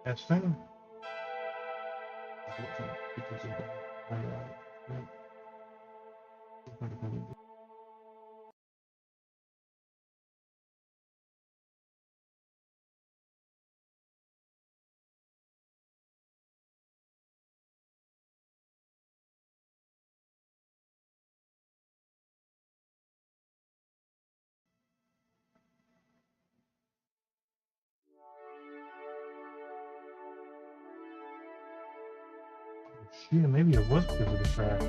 Testing. Shit, maybe it was because of the tracks.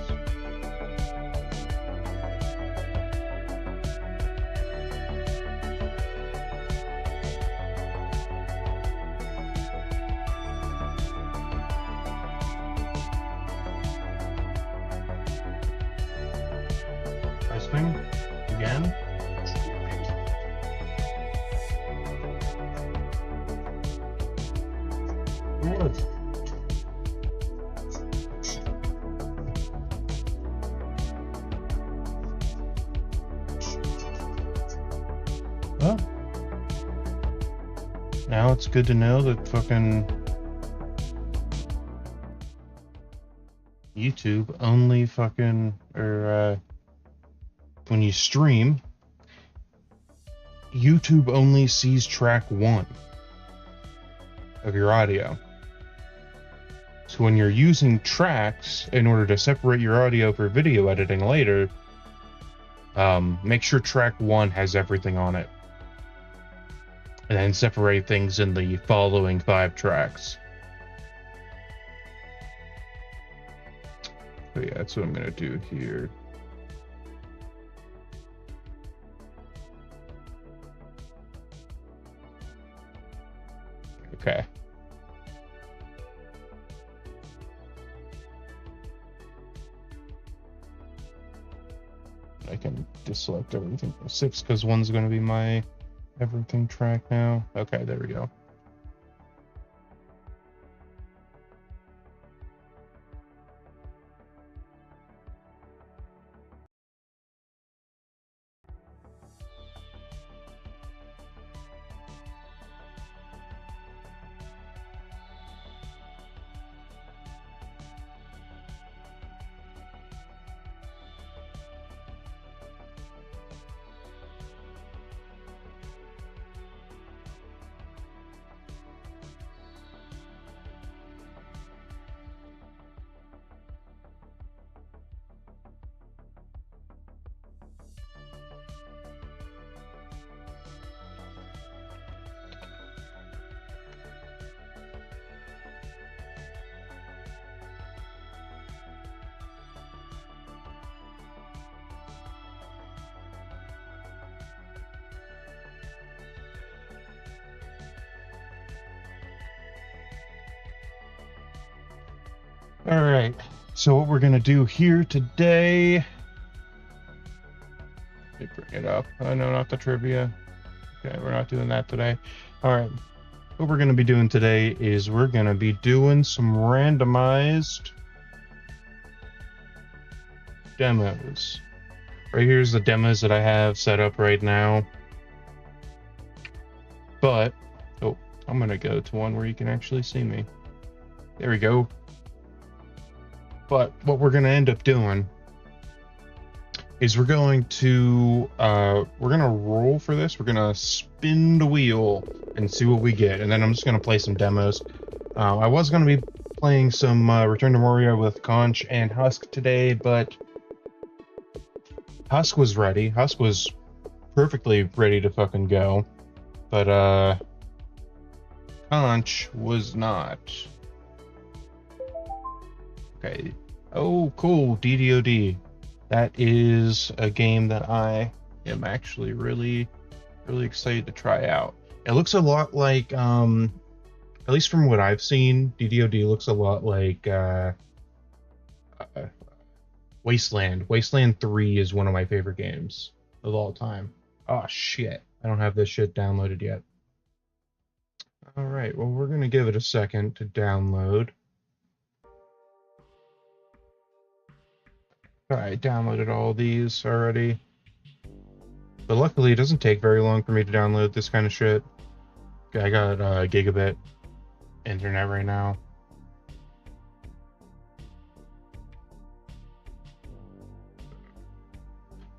Testing. Again. What? Well, now it's good to know that fucking YouTube only fucking, when you stream, YouTube only sees track 1 of your audio. So when you're using tracks in order to separate your audio for video editing later, make sure track 1 has everything on it. And then separate things in the following 5 tracks. So yeah, that's what I'm gonna do here. Okay. I can deselect everything from 6 because 1's gonna be my everything track now. Okay, there we go. All right, so what we're gonna do here today, let me bring it up. Oh no, not the trivia. Okay, we're not doing that today. All right, what we're gonna be doing today is we're gonna be doing some randomized demos. Right here's the demos that I have set up right now. But, oh, I'm gonna go to one where you can actually see me. There we go. But what we're gonna end up doing is we're gonna roll for this. We're gonna spin the wheel and see what we get, and then I'm just gonna play some demos. I was gonna be playing some Return to Moria with Conch and Husk today, but Husk was ready. Husk was perfectly ready to fucking go, but Conch was not. Okay. Oh, cool. DDoD. That is a game that I am actually really excited to try out. It looks a lot like, at least from what I've seen, DDoD looks a lot like Wasteland. Wasteland 3 is one of my favorite games of all time. Oh, shit. I don't have this shit downloaded yet. All right. Well, we're going to give it a second to download. I downloaded all these already. But luckily, it doesn't take very long for me to download this kind of shit. I got Gigabit. internet right now.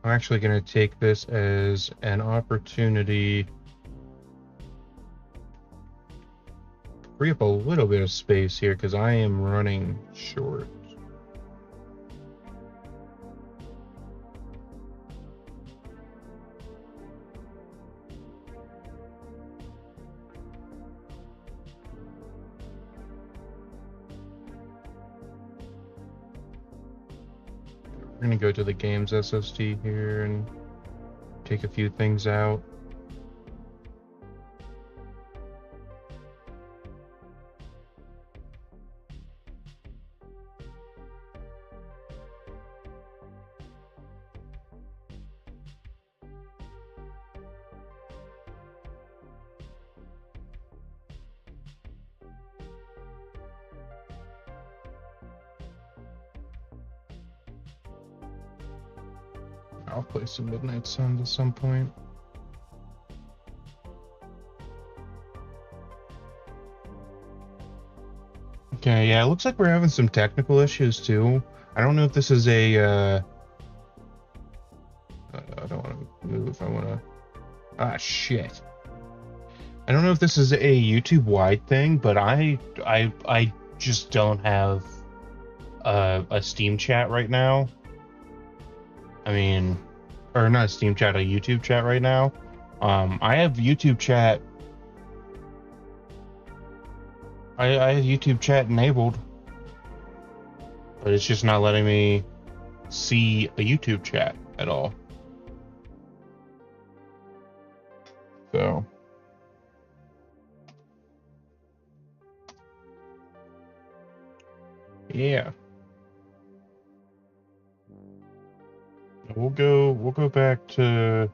I'm actually going to take this as an opportunity to free up a little bit of space here because I am running short. We're going to go to the games SSD here and take a few things out. I'll play some Midnight Suns at some point. Okay, yeah, it looks like we're having some technical issues too. I don't know if this is a, I don't want to move, I want to, shit. I don't know if this is a YouTube-wide thing, but I just don't have a Steam chat right now. I mean, or not a Steam chat, a YouTube chat right now. I have YouTube chat. I have YouTube chat enabled, but it's just not letting me see a YouTube chat at all. So. Yeah. We'll go back to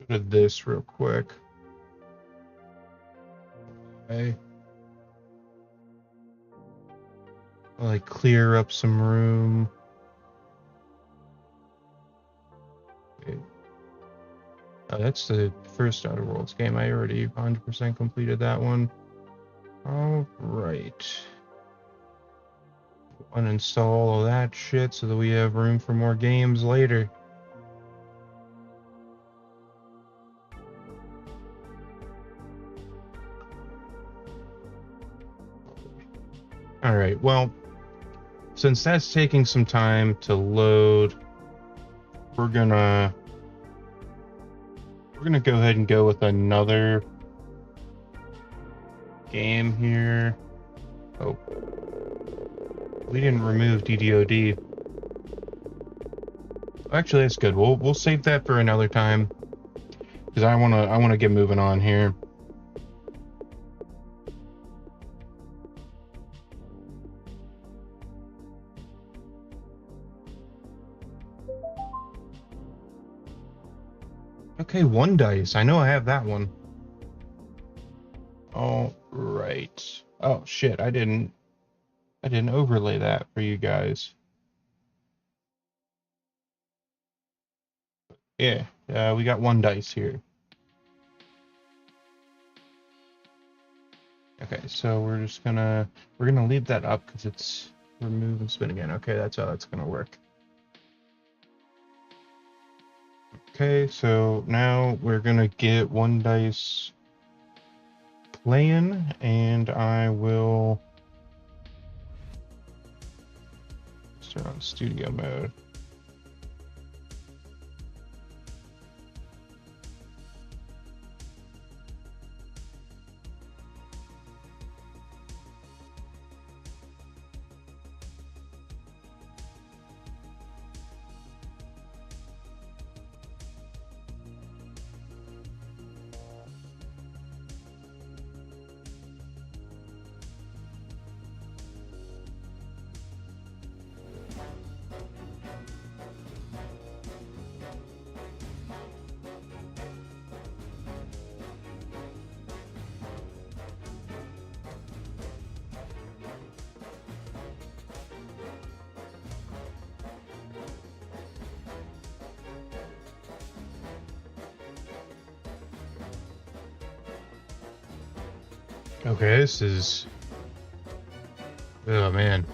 this real quick. Okay. Like clear up some room. Okay. Oh, that's the first Outer Worlds game. I already 100% completed that one. All right. Uninstall all of that shit so that we have room for more games later. Alright, well, since that's taking some time to load, we're gonna go ahead and go with another game here. Oh. We didn't remove DDoD. Actually, that's good. We'll save that for another time because I wanna get moving on here. Okay, one dice. I know I have that one. All right. Oh shit! I didn't overlay that for you guys. Yeah, we got one dice here. Okay, so we're gonna leave that up because it's remove and spin again. Okay, that's how that's gonna work. Okay, so now we're gonna get one dice playing, and I will start on studio mode. Okay, this is... Oh, man.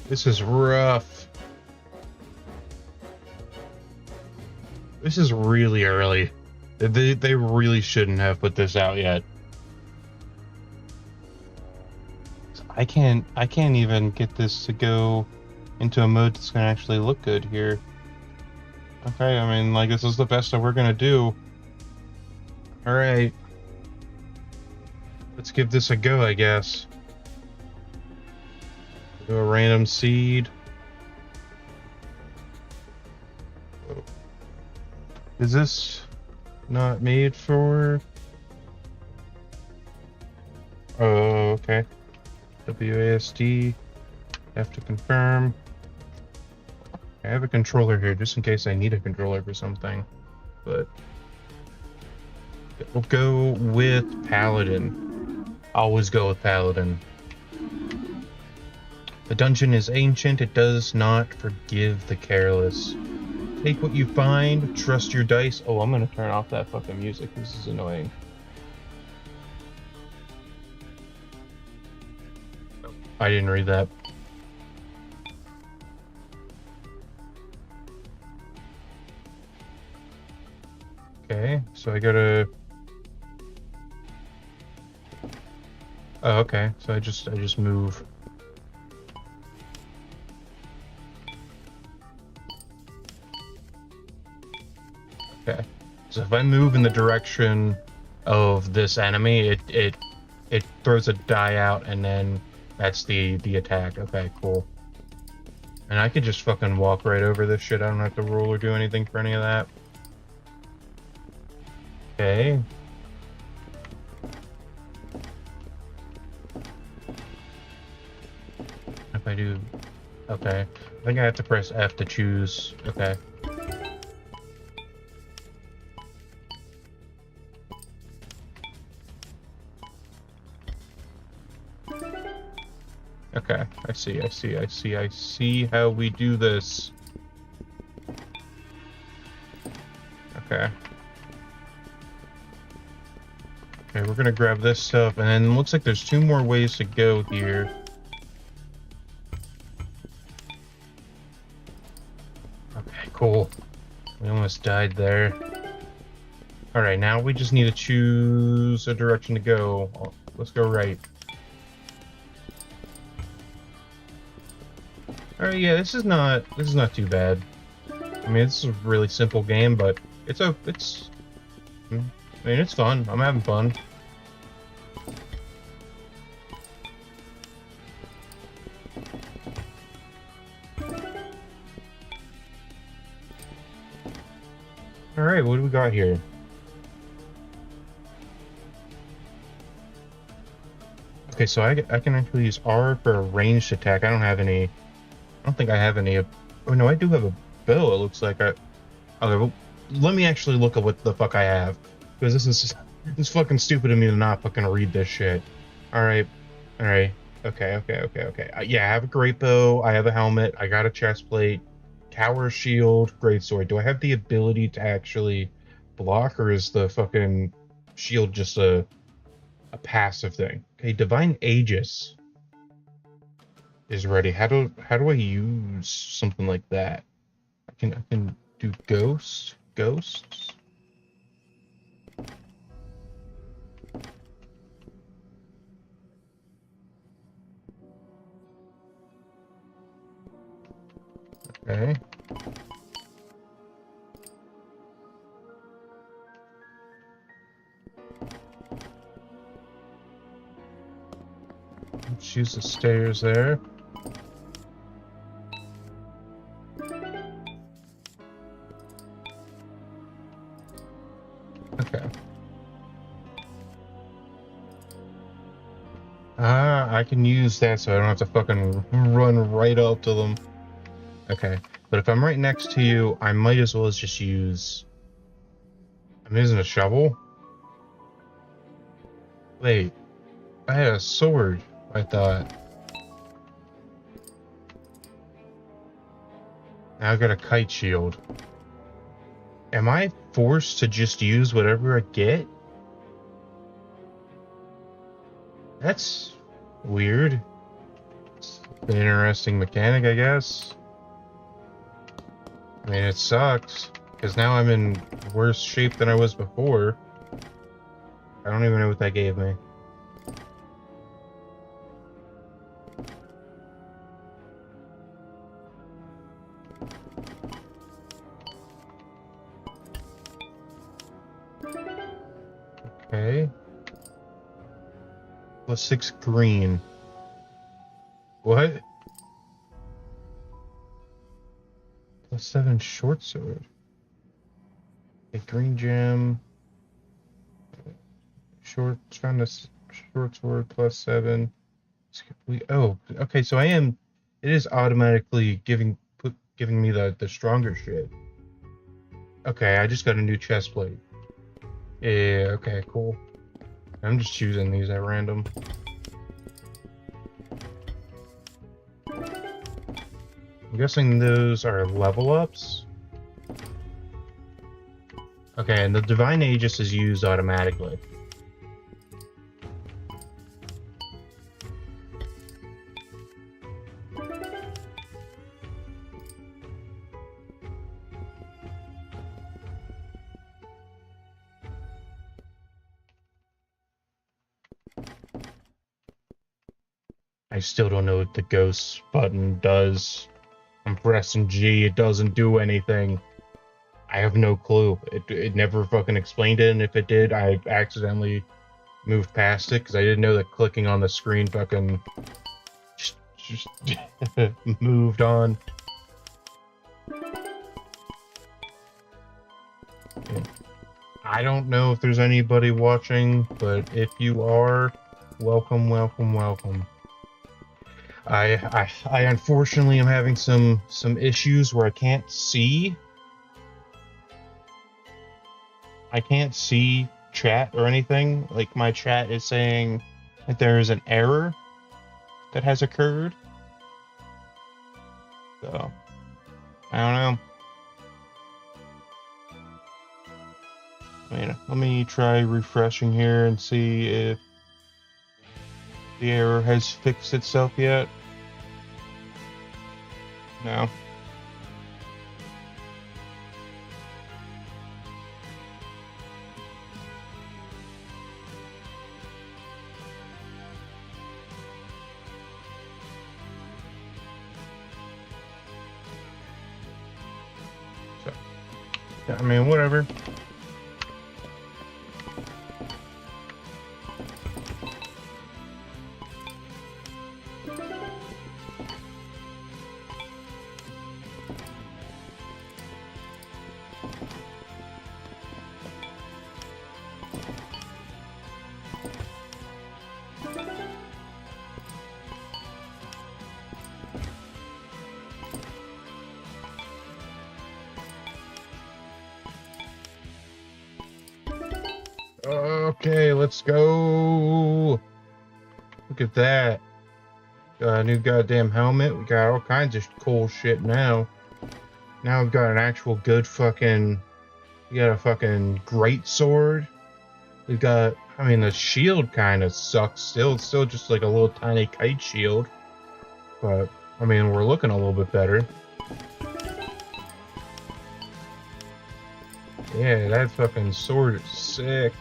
This is rough. This is really early. They really shouldn't have put this out yet. I can't even get this to go into a mode that's gonna actually look good here. Okay, I mean, like, this is the best that we're gonna do. Alright. Let's give this a go, I guess. Do a random seed. Is this not made for... Oh, okay. WASD. Have to confirm. I have a controller here just in case I need a controller for something. But we'll go with Paladin. Always go with Paladin. The dungeon is ancient. It does not forgive the careless. Take what you find. Trust your dice. Oh, I'm gonna turn off that fucking music. This is annoying. I didn't read that. Okay, so I gotta... Oh, okay. So I just move. Okay. So if I move in the direction of this enemy, it throws a die out, and then that's the attack. Okay, cool. And I could just fucking walk right over this shit. I don't have to roll or do anything for any of that. Okay. If I do... Okay. I think I have to press F to choose. Okay. Okay, I see how we do this. Okay. Okay, we're gonna grab this stuff, and then it looks like there's 2 more ways to go here. Okay, cool. We almost died there. Alright, now we just need to choose a direction to go. Let's go right. Alright, yeah, this is not too bad. I mean, this is a really simple game, but it's I mean, it's fun. I'm having fun. Alright, what do we got here? Okay, so I can actually use R for a ranged attack. I don't think I have any. Oh no, I do have a bow. It looks like okay, well, let me actually look at what the fuck I have, because this fucking stupid of me to not fucking read this shit. All right. Okay. Yeah, I have a great bow. I have a helmet. I got a chest plate, tower shield, great sword. Do I have the ability to actually block, or is the fucking shield just a passive thing? Okay, divine aegis is ready. How do I use something like that? I can do ghosts. Okay. Let's use the stairs there. Okay. I can use that so I don't have to fucking run right up to them. Okay. But if I'm right next to you, I might as well just use... I'm using a shovel? Wait. I had a sword, I thought. Now I got a kite shield. Am I forced to just use whatever I get? That's weird. It's an interesting mechanic, I guess. I mean, it sucks, because now I'm in worse shape than I was before. I don't even know what that gave me. Okay. +6 green. What? +7 short sword. A green gem. Short, found a short sword +7. Oh, okay, so it is automatically giving me the stronger shit. Okay, I just got a new chest plate. Yeah, okay, cool. I'm just choosing these at random. I'm guessing those are level ups. Okay, and the Divine Aegis is used automatically. I still don't know what the ghost button does. I'm pressing G, it doesn't do anything. I have no clue. It never fucking explained it, and if it did, I accidentally moved past it, because I didn't know that clicking on the screen fucking just moved on. Yeah. I don't know if there's anybody watching, but if you are, welcome, welcome, welcome. I unfortunately am having some issues where I can't see chat or anything. Like, my chat is saying that there is an error that has occurred. So, I don't know. Let me try refreshing here and see if the error has fixed itself yet. No. So, yeah, I mean, whatever. Okay, let's go. Look at that. Got a new goddamn helmet. We got all kinds of cool shit now. Now we've got an actual good fucking... We got a fucking great sword. We've got... I mean, the shield kind of sucks still. It's still just like a little tiny kite shield. But, I mean, we're looking a little bit better. Yeah, that fucking sword is sick.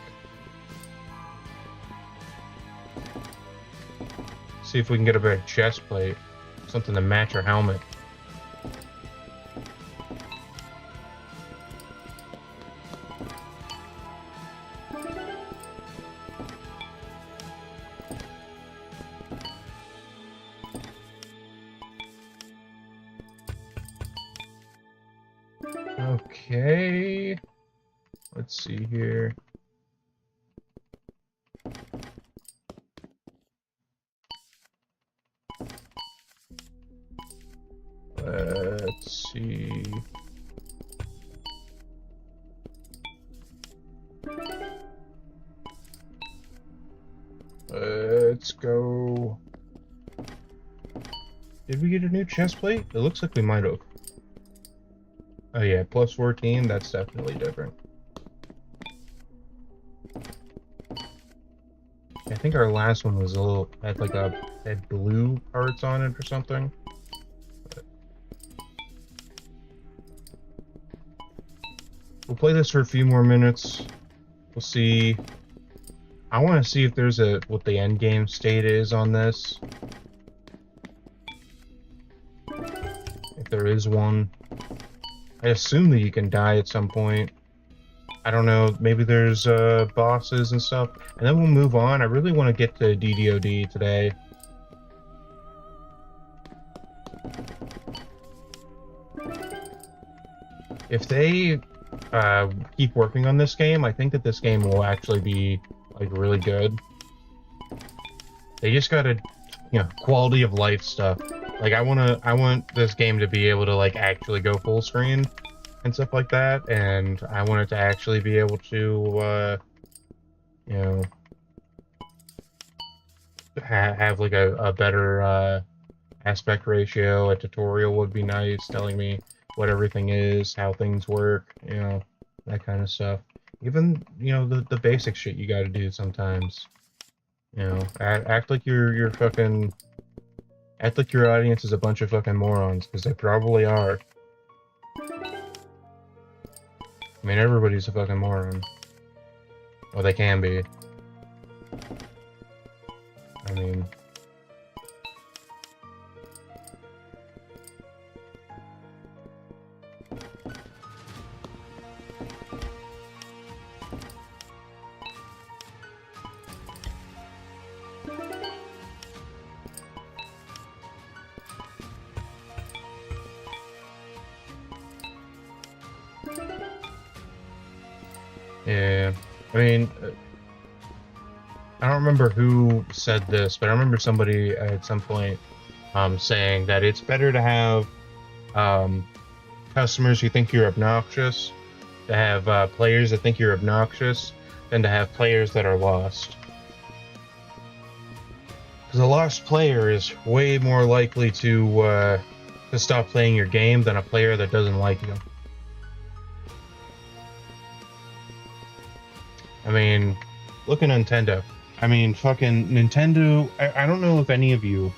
See if we can get a better chest plate. Something to match our helmet. Okay. Let's see here. Let's see. Let's go. Did we get a new chest plate? It looks like we might have. Oh yeah, plus 14, that's definitely different. I think our last one was a little, had like had blue parts on it or something. We'll play this for a few more minutes. We'll see. I want to see if there's what the end game state is on this. If there is one. I assume that you can die at some point. I don't know, maybe there's bosses and stuff. And then we'll move on. I really want to get to DDoD today. If they keep working on this game, I think that this game will actually be like really good. They just gotta, you know, quality of life stuff. Like I want this game to be able to like actually go full screen and stuff like that, and I want it to actually be able to, you know, have like a better aspect ratio. A tutorial would be nice, telling me what everything is, how things work, you know, that kind of stuff. Even, you know, the basic shit you gotta do sometimes. You know, act like you're fucking... Act like your audience is a bunch of fucking morons, because they probably are. I mean, everybody's a fucking moron. Well, they can be. I mean... Yeah, I mean, I don't remember who said this, but I remember somebody at some point saying that it's better to have customers who think you're obnoxious, to have players that think you're obnoxious, than to have players that are lost. Because a lost player is way more likely to stop playing your game than a player that doesn't like you. I mean, look at Nintendo. I mean, fucking Nintendo. I don't know if any of you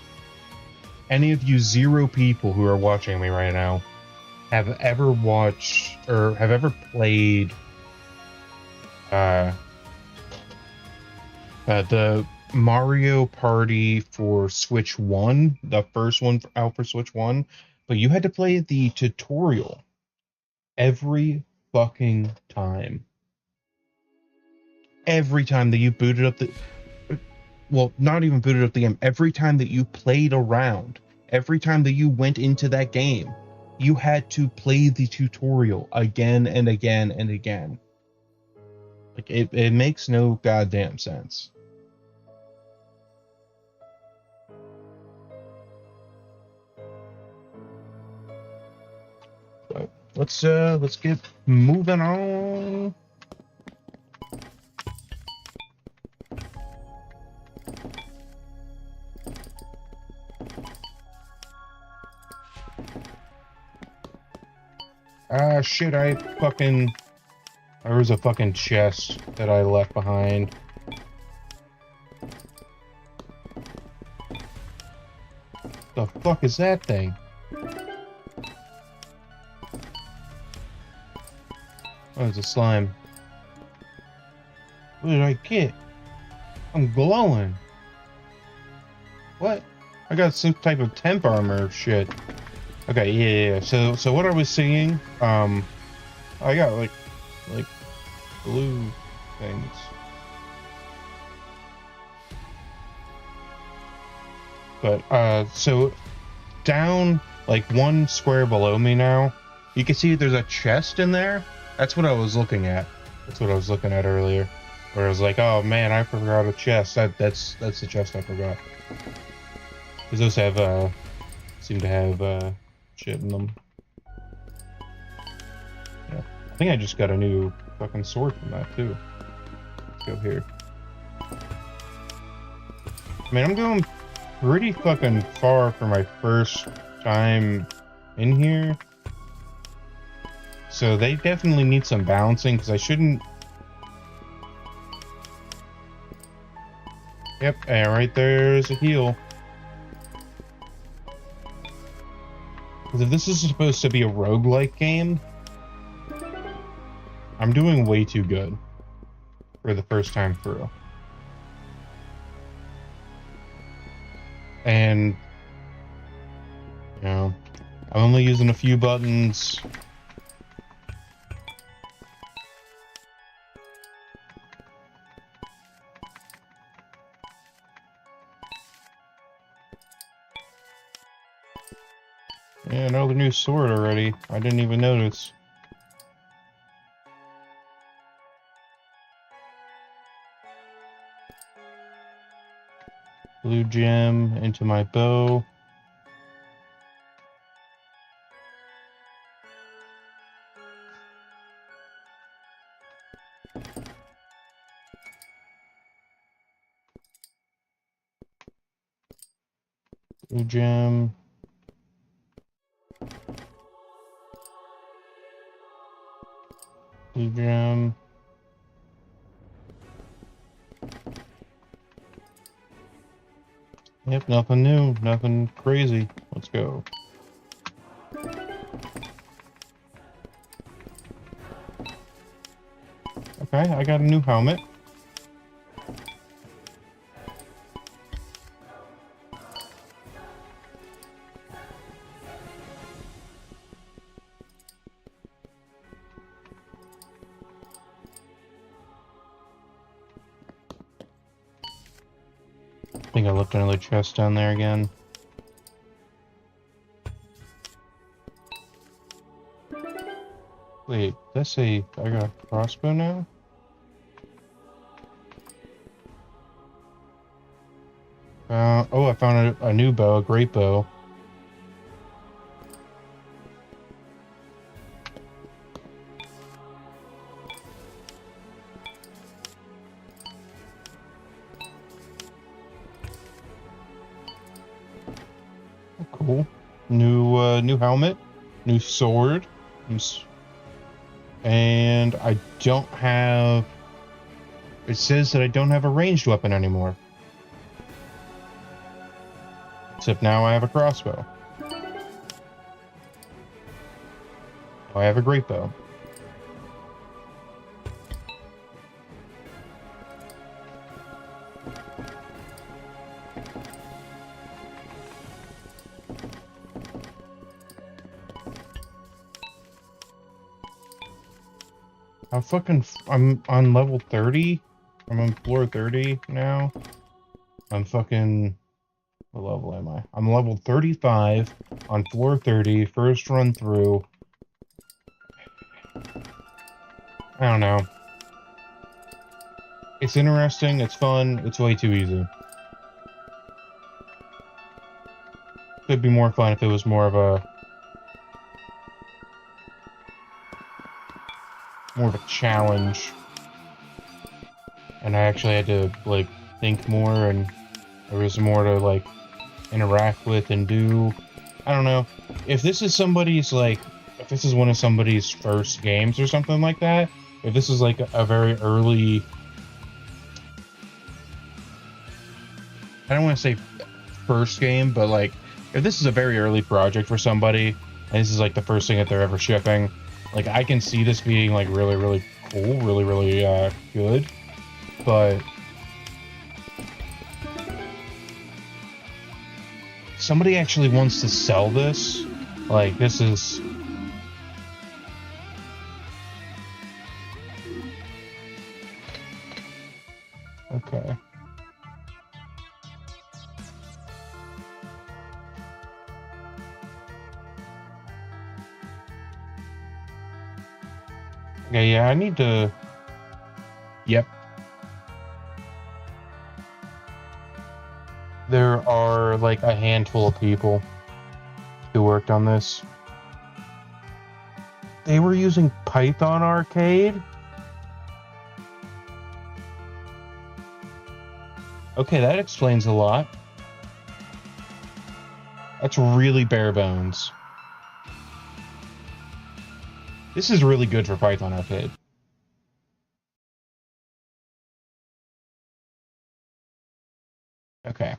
0 people who are watching me right now, have ever watched or have ever played the Mario Party for Switch 1, the first one out for Switch 1, but you had to play the tutorial every fucking time. Every time that you booted up the... Well, not even booted up the game. Every time that you played around, every time that you went into that game, you had to play the tutorial again and again and again. Like, it makes no goddamn sense. But let's get moving on. Ah, shit, there was a fucking chest that I left behind. The fuck is that thing? Oh, it's a slime. What did I get? I'm glowing. What? I got some type of temp armor shit. Okay, yeah. So what I was seeing, I got like blue things. But so down like 1 square below me now, you can see there's a chest in there. That's what I was looking at. That's what I was looking at earlier. Where I was like, oh man, I forgot a chest. That's the chest I forgot. Because those have seem to have shit in them. Yeah. I think I just got a new fucking sword from that too. Let's go here. I mean, I'm going pretty fucking far for my first time in here. So they definitely need some balancing, because I shouldn't... Yep, and right there's a heal. Because if this is supposed to be a roguelike game, I'm doing way too good for the first time through. And, you know, I'm only using a few buttons. Yeah, another new sword already. I didn't even notice. Blue gem into my bow. Blue gem. Blue gem. Yep, nothing new, nothing crazy. Let's go. Okay, I got a new helmet. I think I left another chest down there again. Wait, let's see. I got a crossbow now? Oh, I found a new bow, a great bow. Cool. New helmet, new sword, and I don't have. It says that I don't have a ranged weapon anymore. Except now I have a crossbow. I have a great bow. I'm on level 30. I'm on floor 30 now. I'm fucking, what level am I? I'm level 35 on floor 30, first run through. I don't know. It's interesting, it's fun, it's way too easy. Could be more fun if it was more of a challenge. And I actually had to, like, think more, and there was more to, like, interact with and do. I don't know. If this is somebody's, like, if this is one of somebody's first games or something like that, if this is, like, a very early... I don't want to say first game, but, like, if this is a very early project for somebody, and this is, like, the first thing that they're ever shipping, like, I can see this being, like, really, really cool, really, really, good. But somebody actually wants to sell this. Like, this is... Okay. Okay, yeah, I need to... Yep. There are, like, a handful of people who worked on this. They were using Python Arcade? Okay, that explains a lot. That's really bare bones. This is really good for Python Arcade. Okay.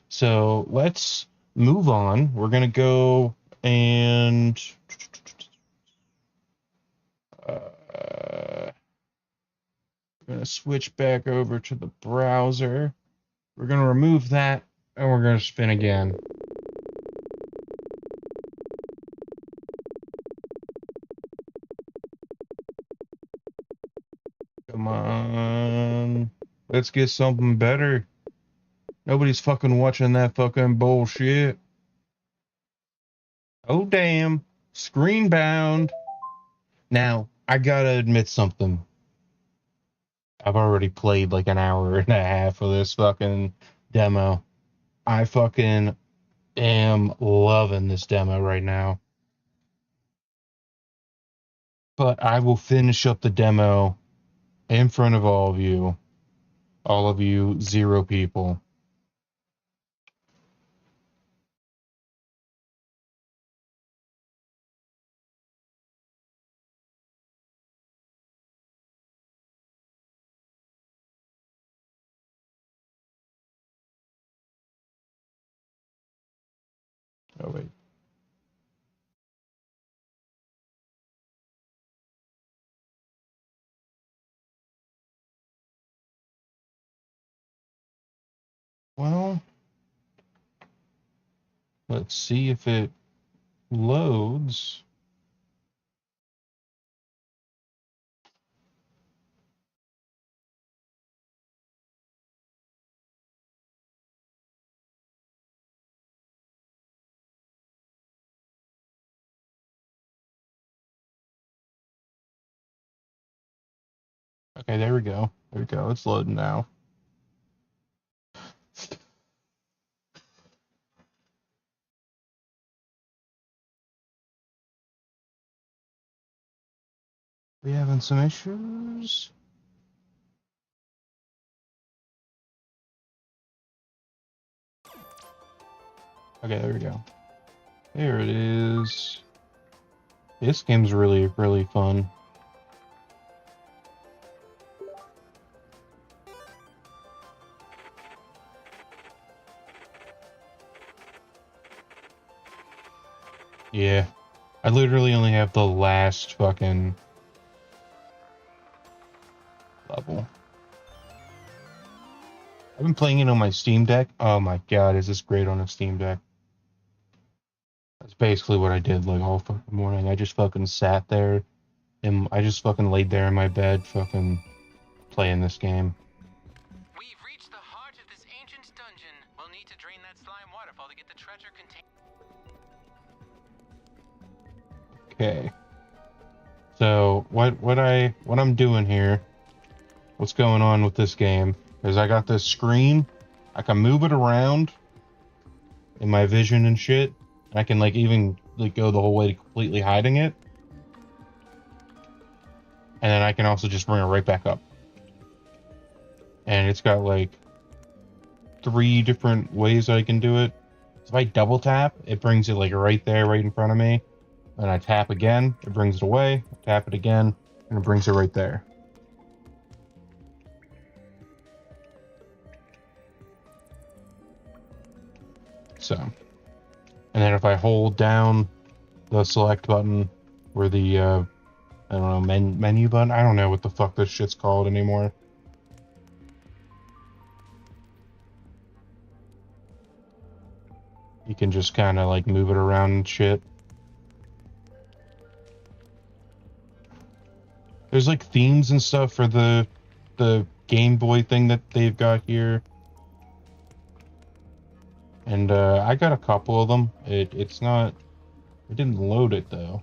So let's move on. We're going to go and we're going to switch back over to the browser. We're going to remove that and we're going to spin again. Come on. Let's get something better. Nobody's fucking watching that fucking bullshit. Oh, damn. Screen bound. Now, I gotta admit something. I've already played like an hour and a half of this fucking demo. I fucking am loving this demo right now. But I will finish up the demo in front of all of you 0 people. Oh, wait. Well, let's see if it loads. Okay, there we go. There we go. It's loading now. We having some issues? Okay, there we go. There it is. This game's really, really fun. Yeah. I literally only have the last fucking level. I've been playing it on my Steam Deck. Oh my god, is this great on a Steam Deck? That's basically what I did like all fucking morning. I just fucking sat there and I just fucking laid there in my bed fucking playing this game. We've reached the heart of this ancient dungeon. We'll need to drain that slime waterfall to get the treasure contained. Okay. So what I'm doing here, what's going on with this game is I got this screen. I can move it around in my vision and shit. And I can like even like go the whole way to completely hiding it. And then I can also just bring it right back up. And it's got like 3 different ways I can do it. So if I double tap, it brings it like right there, right in front of me. And I tap again, it brings it away. I tap it again, and it brings it right there. So, and then if I hold down the select button or the, I don't know, menu button, I don't know what the fuck this shit's called anymore. You can just kind of like move it around and shit. There's like themes and stuff for the Game Boy thing that they've got here. And I got a couple of them. It didn't load it though.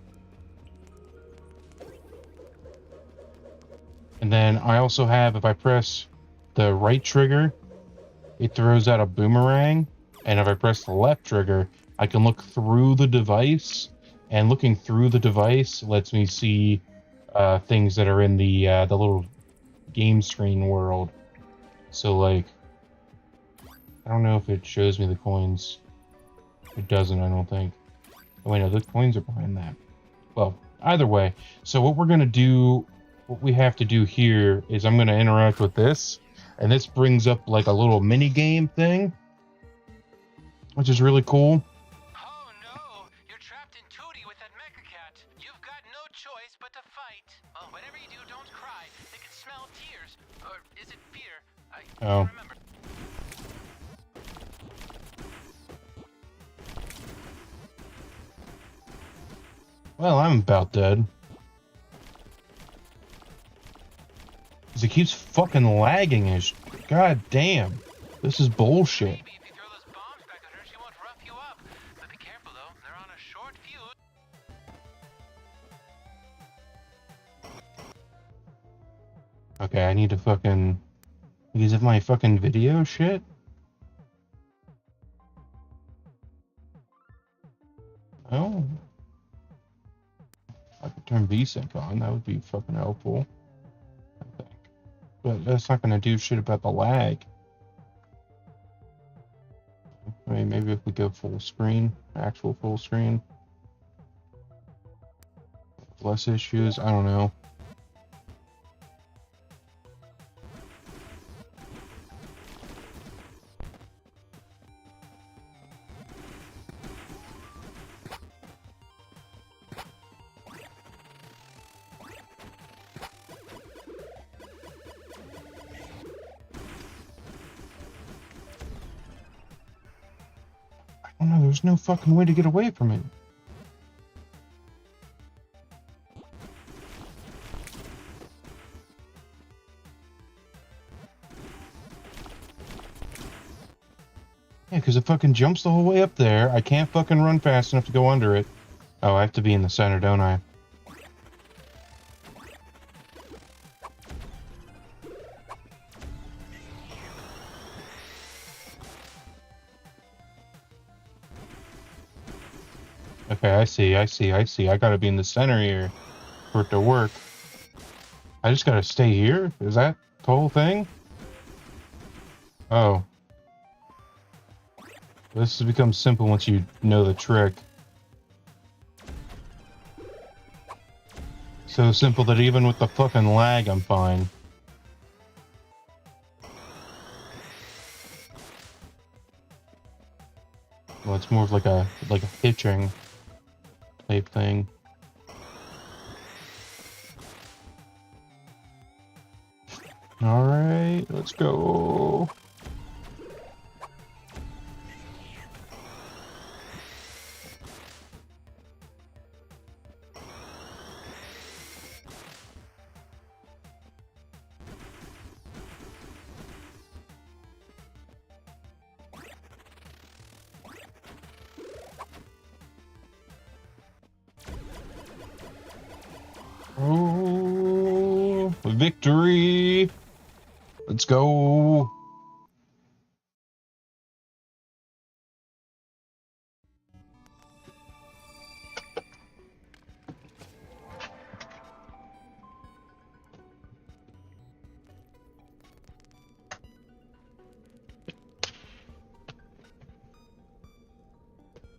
And then I also have, if I press the right trigger, it throws out a boomerang. And if I press the left trigger, I can look through the device. And looking through the device lets me see things that are in the little game screen world. So like, I don't know if it shows me the coins. It doesn't, I don't think. Oh wait, no, the coins are behind that. Well, either way. So what we're gonna do, what we have to do here is I'm gonna interact with this, and this brings up like a little mini game thing. which is really cool. Oh no! You're trapped in 2D with that mecha cat. You've got no choice but to fight. Well, whatever you do, don't cry. They can smell tears. Or is it fear? I Oh. can't remember. Well, I'm about dead. Because it keeps fucking lagging as... God damn. This is bullshit. Maybe if you throw those bombs back at her, she won't rough you up. But be careful though, they're on a short fuse. Okay, I need to fucking... Because of my fucking video shit? Oh. I could turn VSync on, that would be fucking helpful. I think. But that's not gonna do shit about the lag. I mean, maybe if we go full screen, actual full screen. Less issues, I don't know. Oh no, there's no fucking way to get away from it. Yeah, because it fucking jumps the whole way up there. I can't fucking run fast enough to go under it. Oh, I have to be in the center, don't I? Okay, I see. I gotta be in the center here for it to work. I just gotta stay here? Is that the whole thing? Oh. This has become simple once you know the trick. So simple that even with the fucking lag, I'm fine. Well, it's more of like a hitching type thing. Alright, let's go. Oh, victory! Let's go.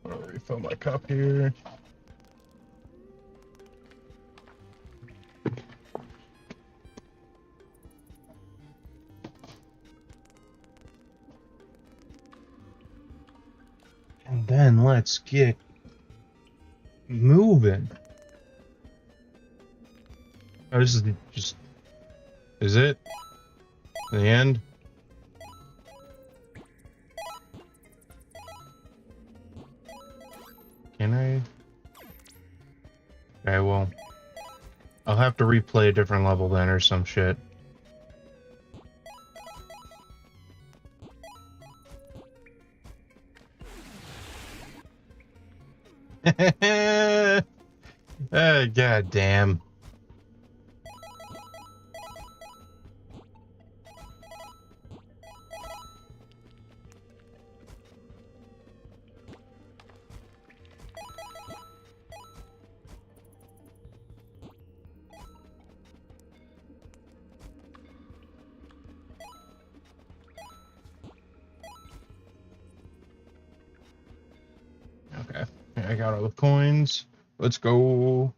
I'll refill my cup here. And then let's get moving. Oh, this is just... Is it? The end? Can I? Okay, well... I'll have to replay a different level then or some shit. God damn. Okay, I got all the coins. Let's go.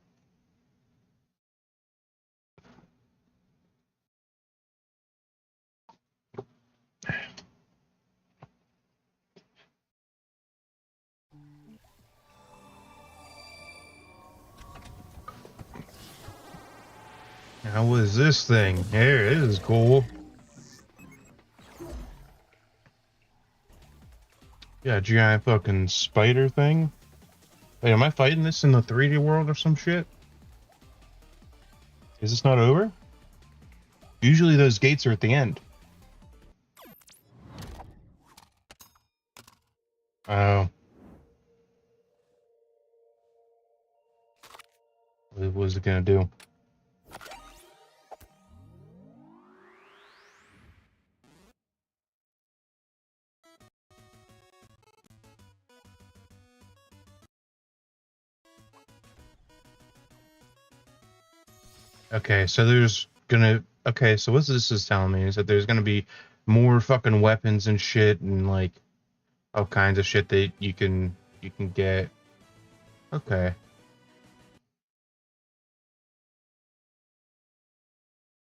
How was this thing? Here, this is cool. Yeah, giant fucking spider thing. Wait, am I fighting this in the 3D world or some shit? Is this not over? Usually those gates are at the end. Oh. What was it gonna do? Okay, so there's gonna... Okay, so what this is telling me is that there's gonna be more fucking weapons and shit and, like, all kinds of shit that you can get. Okay.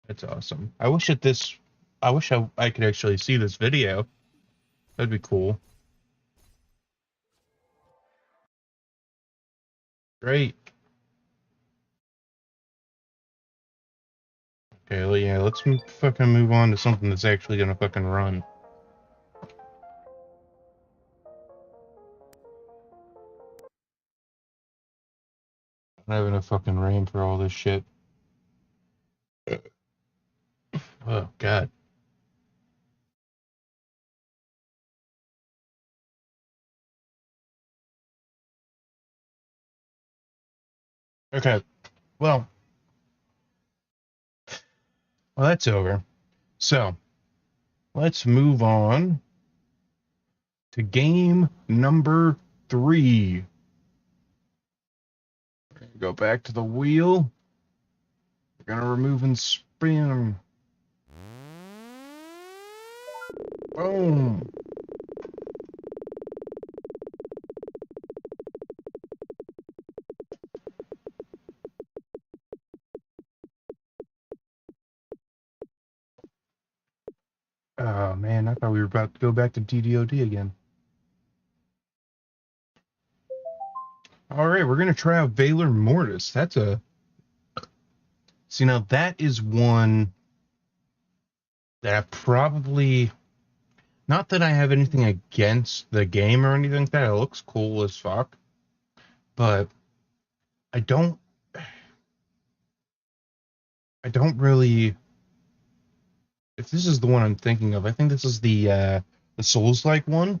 That's awesome. I wish I could actually see this video. That'd be cool. Great. Okay, well, yeah, let's fucking move on to something that's actually gonna fucking run. I don't have enough fucking rain for all this shit. Oh, God. Okay, well, that's over. So, let's move on to game number 3. Go back to the wheel. We're gonna remove and spin. Boom. Oh man, I thought we were about to go back to DDoD again. All right, we're gonna try out Valor Mortis. That's a... See, now that is one that I probably... Not that I have anything against the game or anything like that. It looks cool as fuck. But I don't... I don't really... If this is the one I'm thinking of, I think this is the Souls-like one.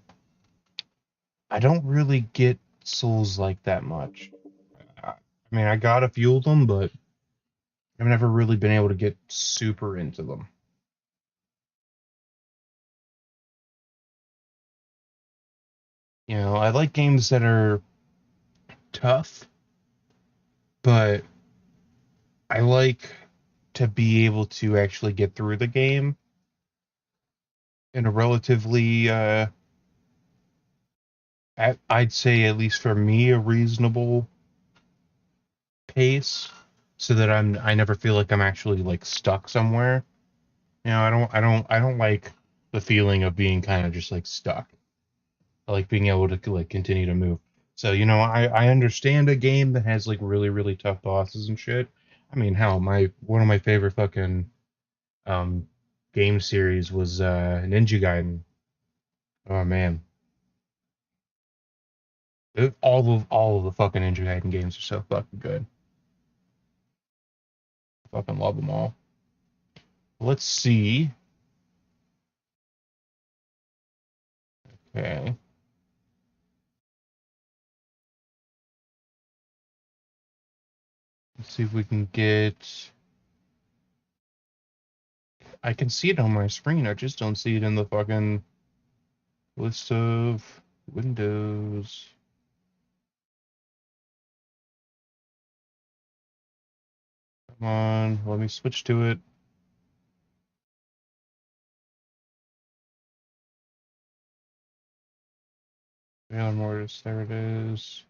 I don't really get Souls-like that much. I mean, I got a few of them, but I've never really been able to get super into them. You know, I like games that are tough, but I like to be able to actually get through the game in a relatively, I'd say at least for me, a reasonable pace, so that I never feel like I'm actually like stuck somewhere. You know, I don't like the feeling of being kind of just like stuck. I like being able to like continue to move. So, you know, I understand a game that has like really, really tough bosses and shit. I mean, hell, my one of my favorite fucking um game series was Ninja Gaiden. Oh man. All of the fucking Ninja Gaiden games are so fucking good. Fucking love them all. Let's see. Okay. Let's see if we can get... I can see it on my screen. I just don't see it in the fucking list of windows. Come on, let me switch to it. Yeah, Mortis, there it is.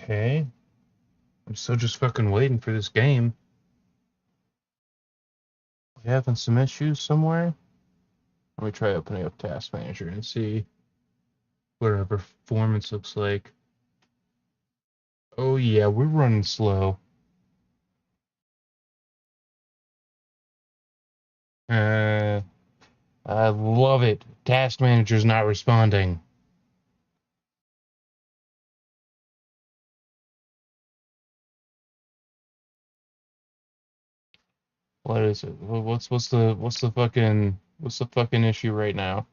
Okay. I'm still just fucking waiting for this game. We having some issues somewhere? Let me try opening up Task Manager and see what our performance looks like. Oh yeah, we're running slow. Uh, I love it. Task Manager's not responding. What is it? What's the fucking issue right now?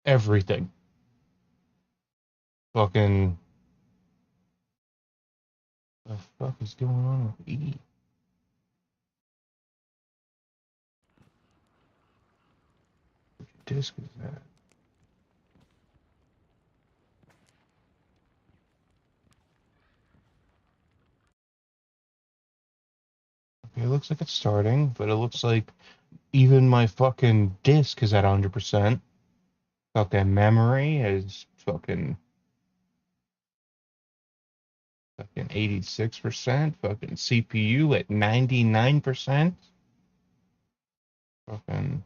Everything. Fucking the fuck is going on with E? Which disc is that? Okay, it looks like it's starting, but it looks like even my fucking disk is at 100%. Fucking memory is fucking 86%. Fucking CPU at 99%. Fucking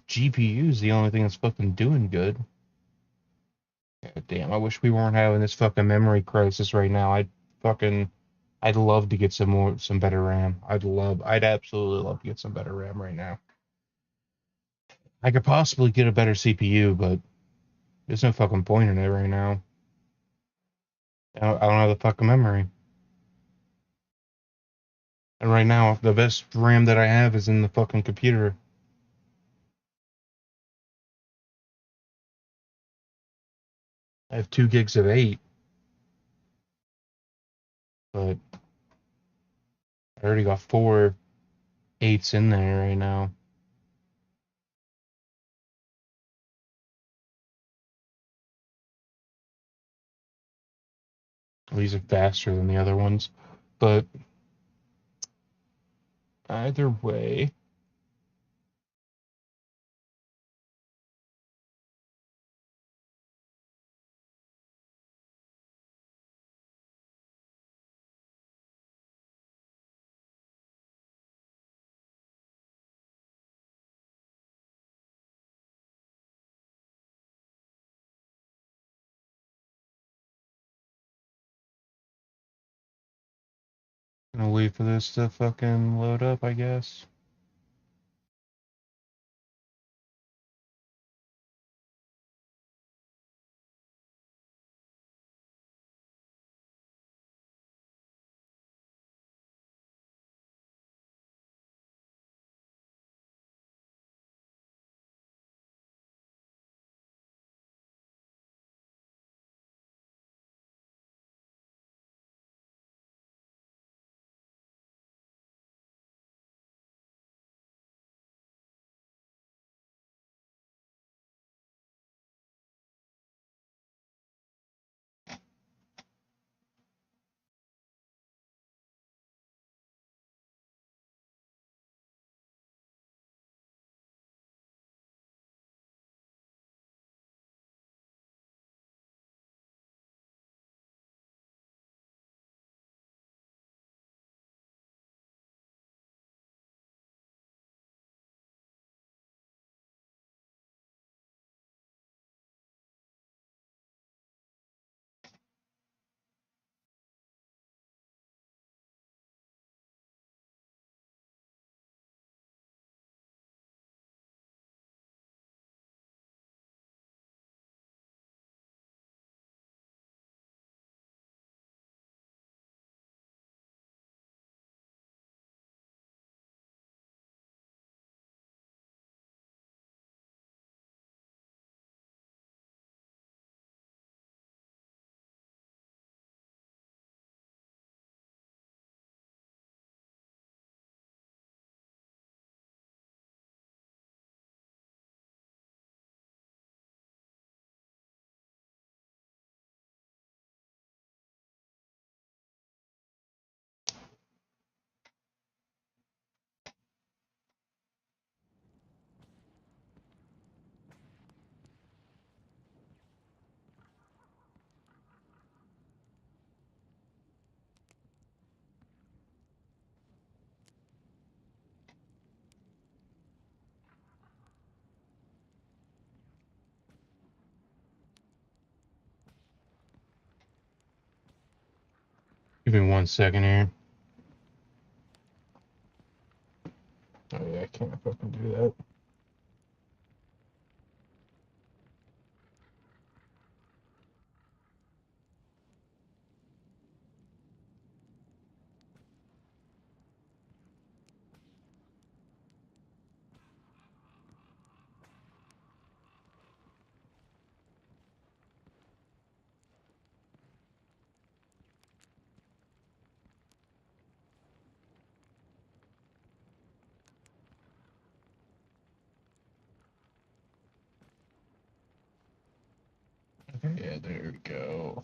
GPU is the only thing that's fucking doing good. God damn, I wish we weren't having this fucking memory crisis right now. I'd love to get some better RAM. I'd absolutely love to get some better RAM right now. I could possibly get a better CPU, but there's no fucking point in it right now. I don't have the fucking memory. And right now, the best RAM that I have is in the fucking computer. I have 2 gigs of 8, but I already got 4 8s in there right now. These are faster than the other ones. But either way, gonna wait for this to fucking load up, I guess. Give me 1 second here. Oh yeah, I can't fucking do that. Okay, yeah, there we go.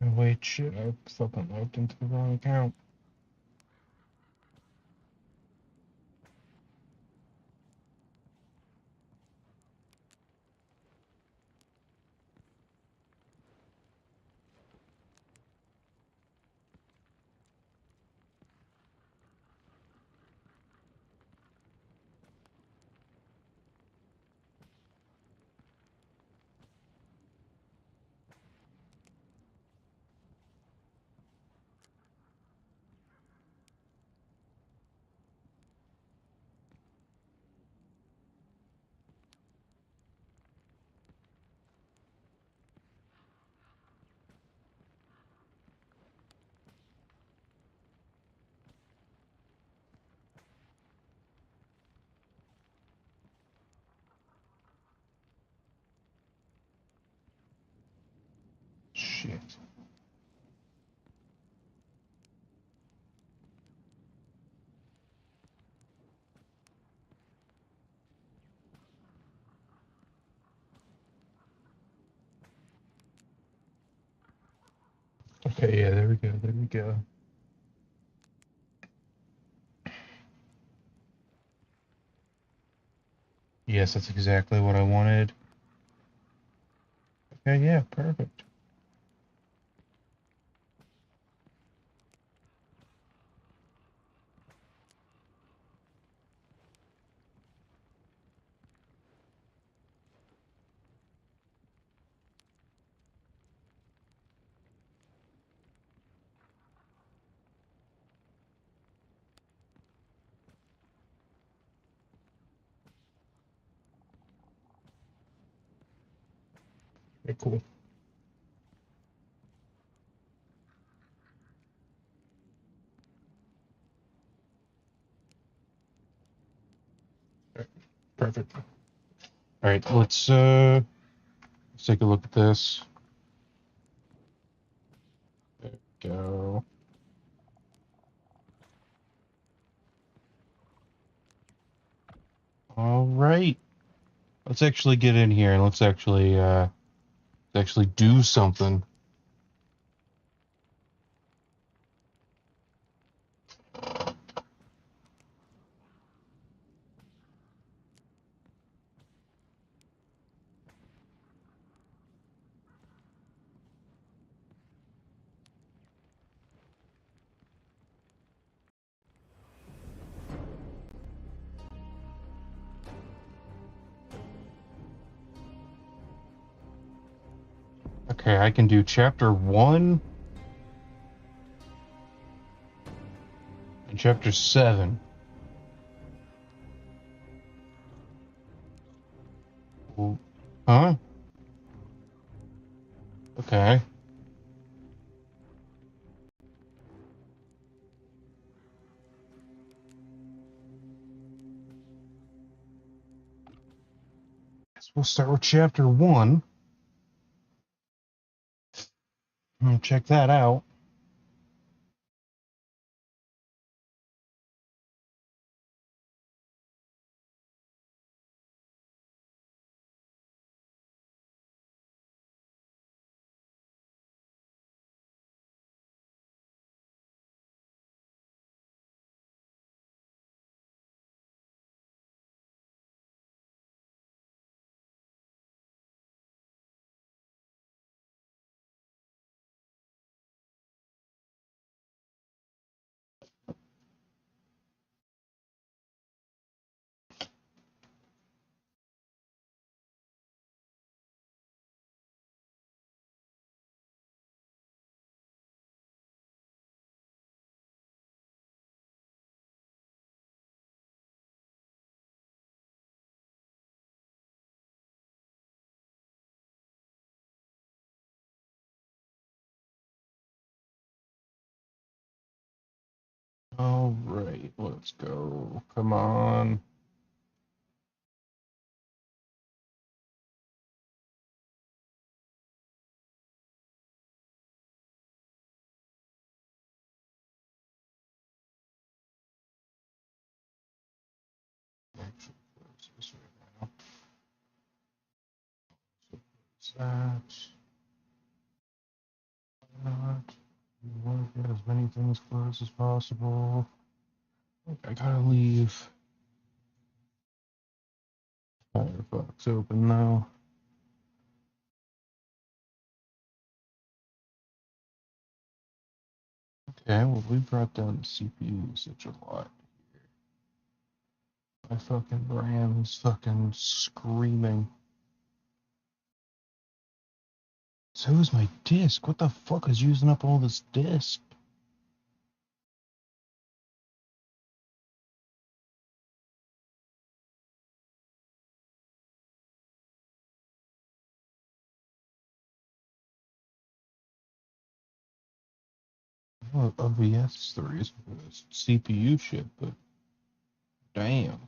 Oh, wait, shit, I fucking logged into the wrong account. Shit. Okay, yeah, there we go, there we go. Yes, that's exactly what I wanted. Okay, yeah, perfect. Okay, cool. Alright, perfect. Alright, let's take a look at this. There we go. Alright. Let's actually get in here and let's actually do something. Okay, I can do chapter 1 and chapter 7. Ooh. Huh? Okay. Guess we'll start with chapter 1. Check that out. Alright, let's go. Come on. Actually, close this right now. So close that. Why not? We want to get as many things closed as possible. I gotta leave Firefox open though. Okay, well we brought down the CPU usage a lot here. My fucking RAM is fucking screaming. So is my disk. What the fuck is using up all this disk? Well, OBS is the reason for this CPU shit, but damn.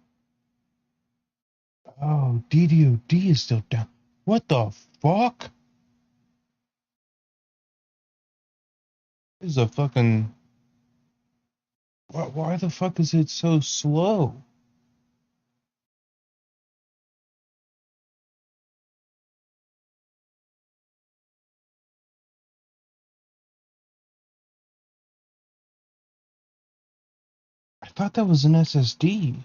Oh, DDoD is still down. What the fuck? This is a fucking. Why the fuck is it so slow? I thought that was an SSD.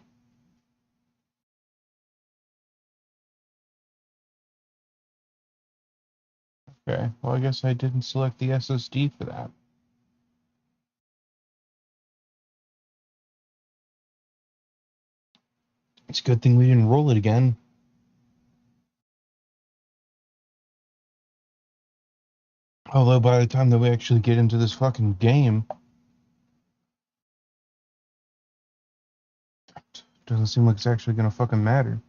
Okay, well, I guess I didn't select the SSD for that. It's a good thing we didn't roll it again. Although by the time that we actually get into this fucking game, doesn't seem like it's actually gonna fucking matter.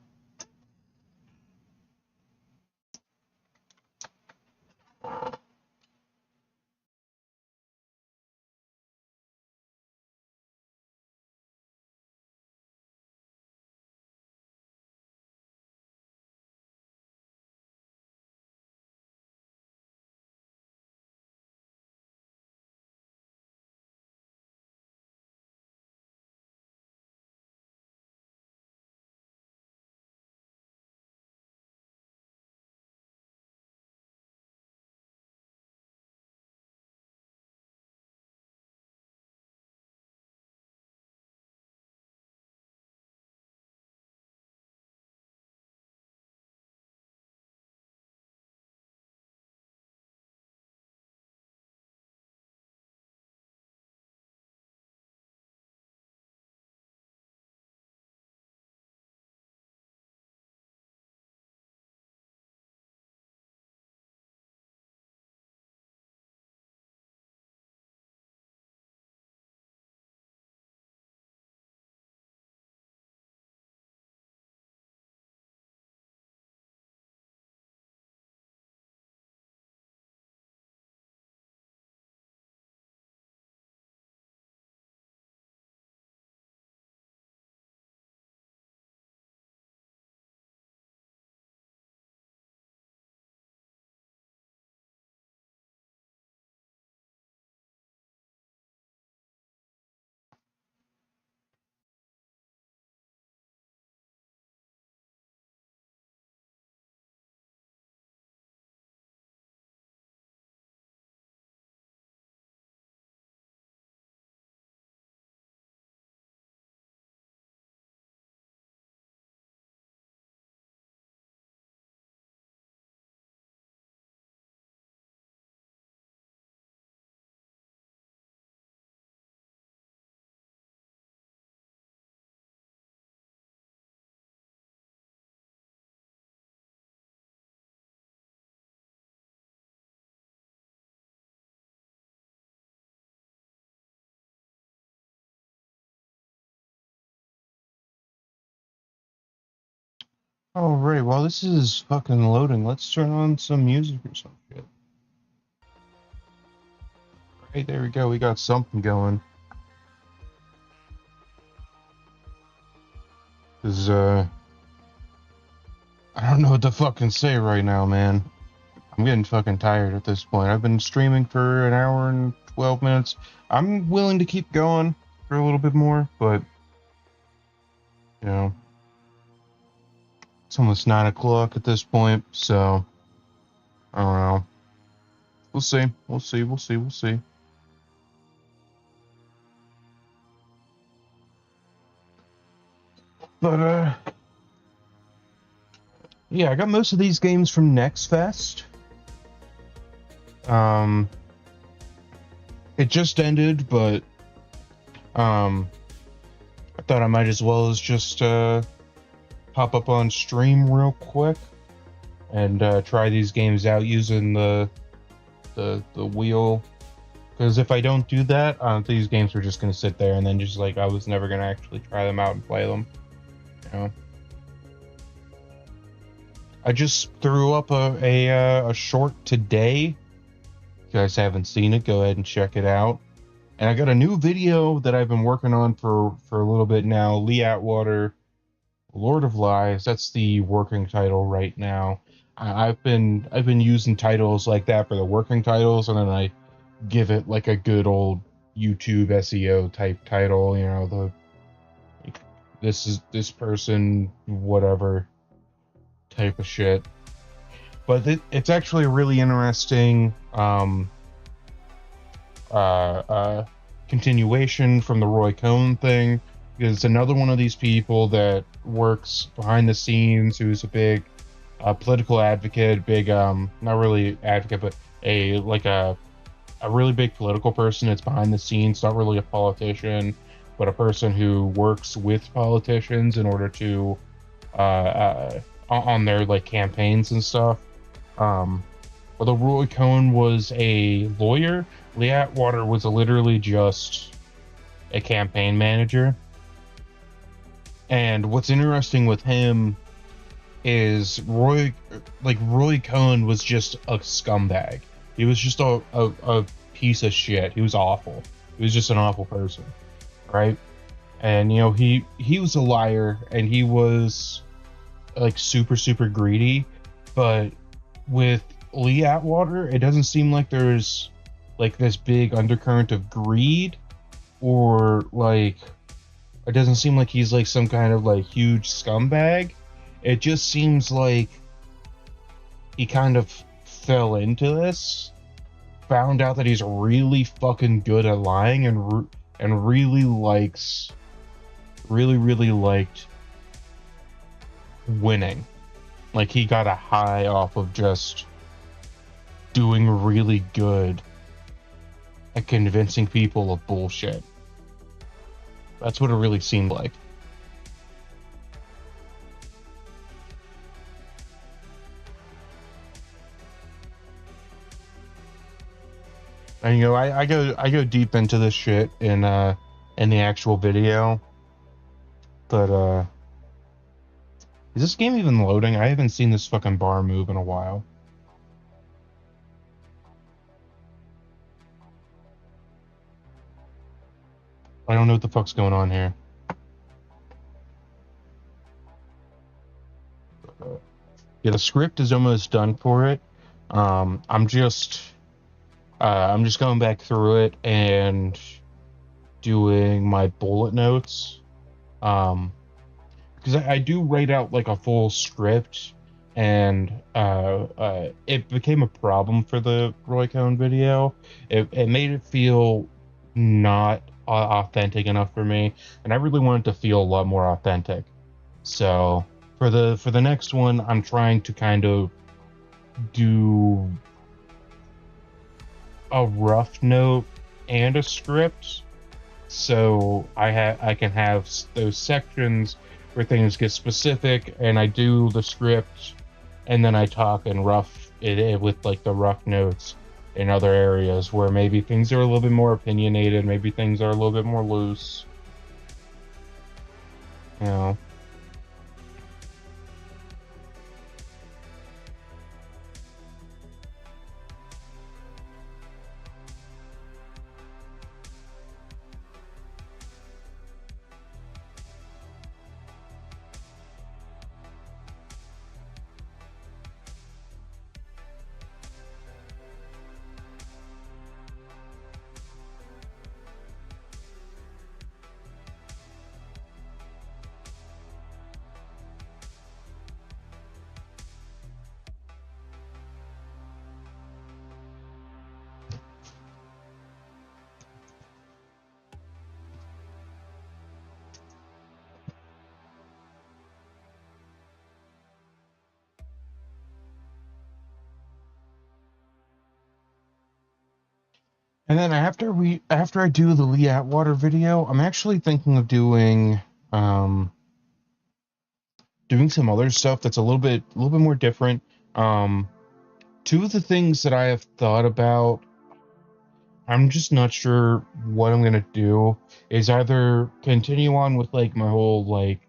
Alright, while this is fucking loading, let's turn on some music or some shit. Right, there we go, we got something going. Because, I don't know what to fucking say right now, man. I'm getting fucking tired at this point. I've been streaming for an hour and 12 minutes. I'm willing to keep going for a little bit more, but, you know, it's almost 9 o'clock at this point, so, I don't know. We'll see. We'll see. We'll see. We'll see. But, yeah, I got most of these games from Next Fest. It just ended, but, I thought I might as well as just, pop up on stream real quick and, try these games out using the wheel. Because if I don't do that, these games are just going to sit there and then just like, I was never going to actually try them out and play them. You know? I just threw up a short today. If you guys haven't seen it, go ahead and check it out. And I got a new video that I've been working on for a little bit now. Lee Atwater, Lord of Lies. That's the working title right now. I've been using titles like that for the working titles, and then I give it like a good old YouTube SEO type title. You know, this person whatever type of shit. But it's actually a really interesting continuation from the Roy Cohn thing, because it's another one of these people that works behind the scenes, who's a big political advocate, big not really advocate, but a really big political person that's behind the scenes, not really a politician, but a person who works with politicians in order to on their like campaigns and stuff. Although Roy Cohn was a lawyer, Lee Atwater was literally just a campaign manager. And what's interesting with him is Roy Cohn was just a scumbag. He was just a piece of shit. He was awful. He was just an awful person, right? And you know, he was a liar, and he was like super greedy. But with Lee Atwater, it doesn't seem like there's like this big undercurrent of greed, or like it doesn't seem like he's like some kind of like huge scumbag. It just seems like he kind of fell into this, found out that he's really fucking good at lying, and really liked winning. Like, he got a high off of just doing really good at convincing people of bullshit. That's what it really seemed like. And you know, I go deep into this shit in the actual video. But is this game even loading? I haven't seen this fucking bar move in a while. I don't know what the fuck's going on here. Yeah, the script is almost done for it. I'm just going back through it and doing my bullet notes. Because I do write out like a full script, and it became a problem for the Roy Cohn video. It made it feel not authentic enough for me, and I really wanted to feel a lot more authentic. So for the next one, I'm trying to kind of do a rough note and a script, so I can have those sections where things get specific, and I do the script, and then I talk and rough it with like the rough notes in other areas where maybe things are a little bit more opinionated, maybe things are a little bit more loose. You know. And then after I do the Lee Atwater video, I'm actually thinking of doing some other stuff that's a little bit more different. Two of the things that I have thought about, I'm just not sure what I'm gonna do, is either continue on with like my whole like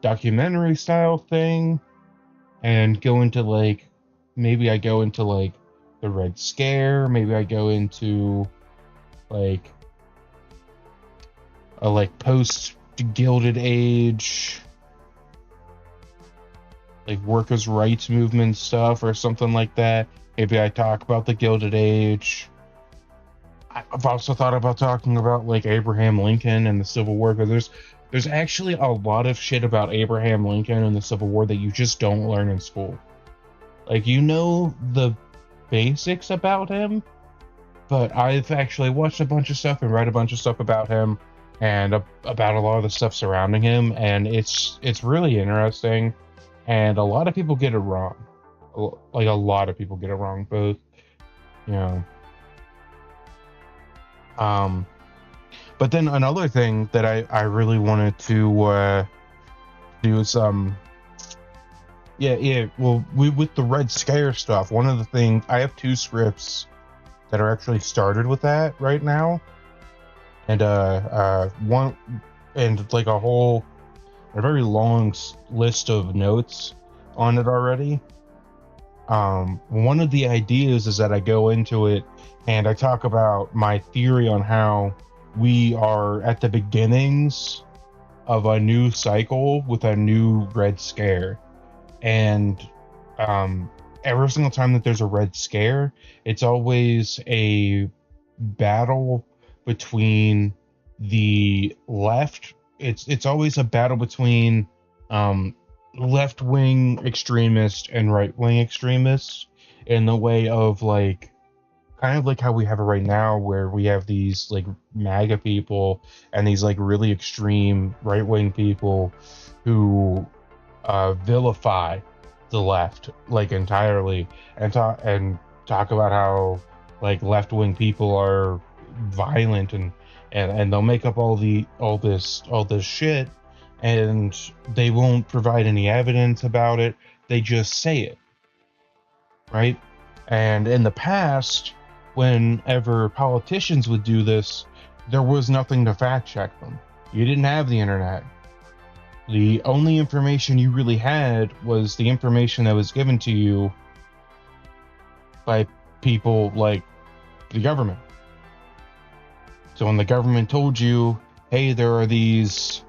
documentary style thing and go into like, maybe I go into like the Red Scare, maybe I go into like a like post Gilded Age, like workers' rights movement stuff or something like that. Maybe I talk about the Gilded Age. I've also thought about talking about like Abraham Lincoln and the Civil War, because there's actually a lot of shit about Abraham Lincoln and the Civil War that you just don't learn in school. Like, you know the basics about him, but I've actually watched a bunch of stuff and read a bunch of stuff about him and about a lot of the stuff surrounding him, and it's really interesting. And a lot of people get it wrong. Like, a lot of people get it wrong, both, you know. But then another thing that I really wanted to do is well, with the Red Scare stuff, one of the things, I have 2 scripts that are actually started with that right now, and one, and like a very long list of notes on it already. One of the ideas is that I go into it and I talk about my theory on how we are at the beginnings of a new cycle with a new Red Scare. And every single time that there's a Red Scare, it's always a battle between the left. It's always a battle between left-wing extremists and right-wing extremists, in the way of like, kind of like how we have it right now, where we have these like MAGA people and these like really extreme right-wing people who vilify the left like entirely, and talk about how like left-wing people are violent, and they'll make up all this shit, and they won't provide any evidence about it. They just say it, right? And in the past, whenever politicians would do this, there was nothing to fact check them. You didn't have the internet. The only information you really had was the information that was given to you by people like the government. So when the government told you, hey, there are these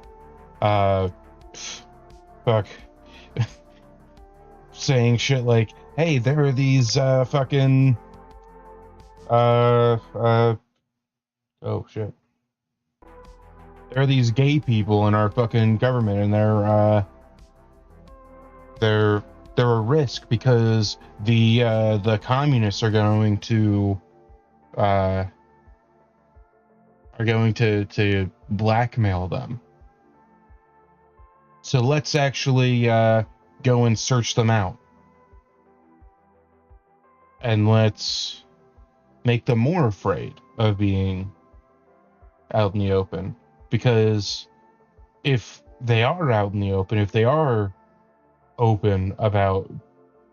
saying shit like, hey, there are these fucking oh shit, there are these gay people in our fucking government, and they're a risk because the communists are going to blackmail them. So let's actually go and search them out, and let's make them more afraid of being out in the open. Because if they are out in the open, if they are open about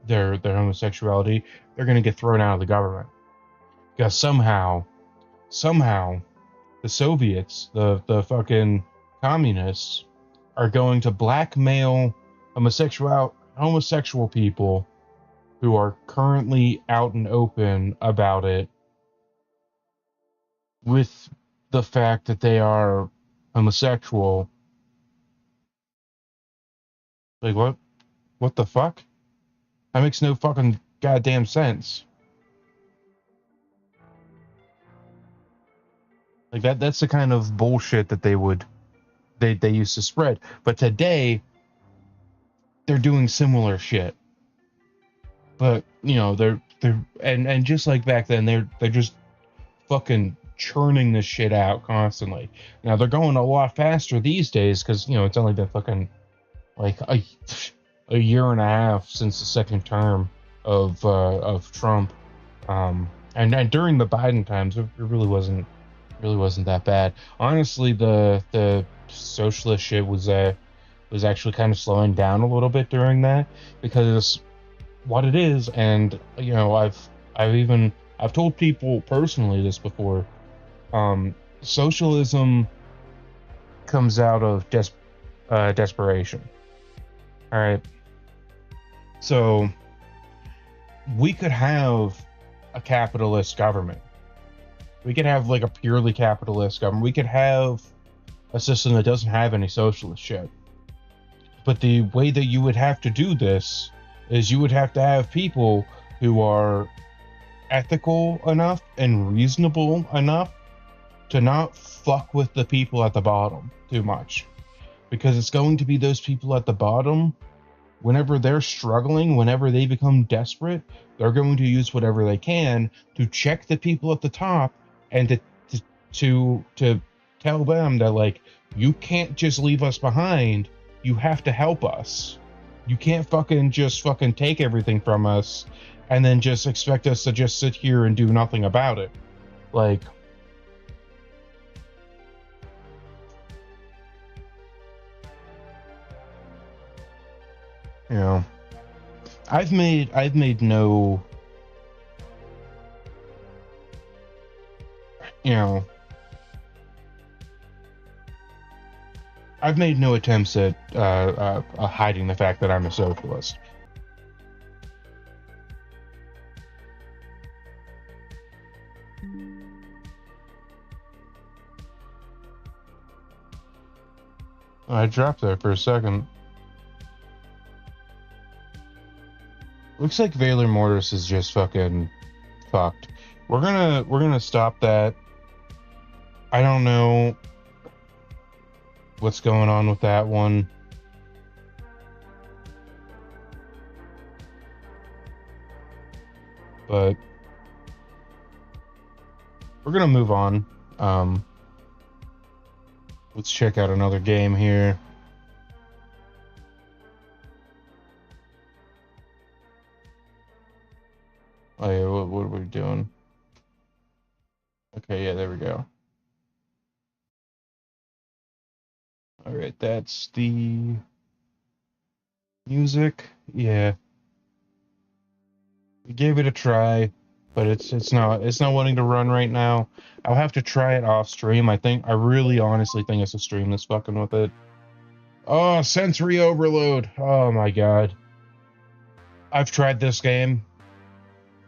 their homosexuality, they're going to get thrown out of the government. Because somehow the Soviets, the fucking communists, are going to blackmail homosexual people who are currently out and open about it, with the fact that they are homosexual. Like, what the fuck? That makes no fucking goddamn sense. Like, that's the kind of bullshit that they used to spread. But today, they're doing similar shit. But, you know, they're and just like back then, they're just fucking churning this shit out constantly. Now they're going a lot faster these days, because, you know, it's only been fucking like a year and a half since the second term of Trump. And during the Biden times, it really wasn't that bad. Honestly, the socialist shit was actually kind of slowing down a little bit during that, because what it is, and you know, I've told people personally this before. Socialism comes out of desperation. All right, so we could have a capitalist government. We could have like a purely capitalist government. We could have a system that doesn't have any socialist shit. But the way that you would have to do this is you would have to have people who are ethical enough and reasonable enough to not fuck with the people at the bottom too much. Because it's going to be those people at the bottom, whenever they're struggling, whenever they become desperate, they're going to use whatever they can to check the people at the top and to tell them that, like, you can't just leave us behind. You have to help us. You can't just fucking take everything from us and then just expect us to just sit here and do nothing about it. Like, you know, I've made no, you know, I've made no attempts at hiding the fact that I'm a socialist. I dropped there for a second. Looks like Valor Mortis is just fucking fucked. We're gonna stop that. I don't know what's going on with that one. But we're gonna move on. Let's check out another game here. Oh yeah, what are we doing? Okay, yeah, there we go. All right, that's the music. Yeah, we gave it a try, but it's not wanting to run right now. I'll have to try it off stream. I really honestly think it's a stream that's fucking with it. Oh, sensory overload. Oh my god. I've tried this game.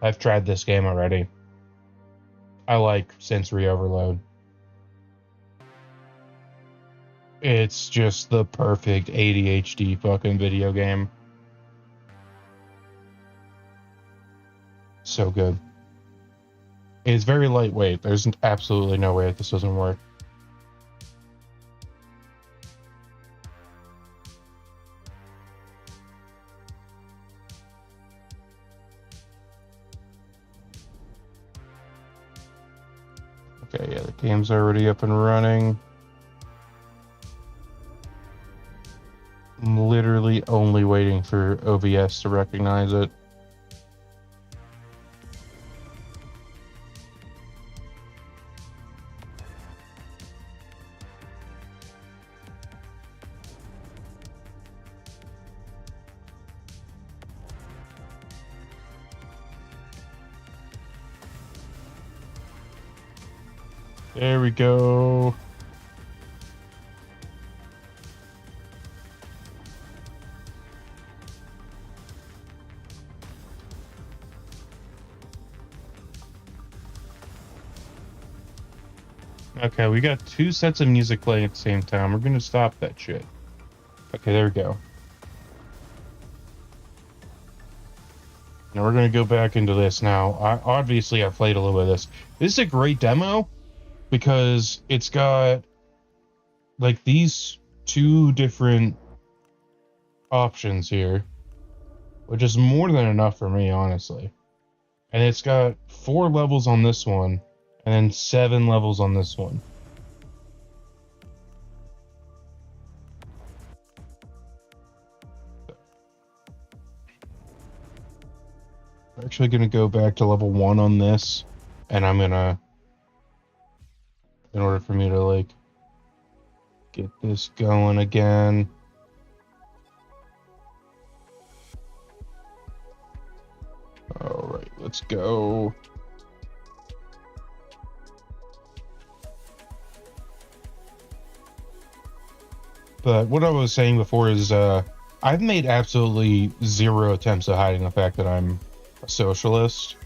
I've tried this game already. I like sensory overload. It's just the perfect ADHD fucking video game. So good. It's very lightweight. There's absolutely no way that this doesn't work. Okay, yeah, the game's already up and running. I'm literally only waiting for OBS to recognize it. There we go. Okay, we got two sets of music playing at the same time. We're gonna stop that shit. Okay, there we go. Now we're gonna go back into this now. Obviously, I played a little bit of this. This is a great demo because it's got like these two different options here, which is more than enough for me, honestly. And it's got 4 levels on this one, and then 7 levels on this one. actually going to go back to level 1 on this, and I'm going to, in order for me to, like, get this going again. Alright, let's go. But what I was saying before is, I've made absolutely zero attempts at hiding the fact that I'm a socialist.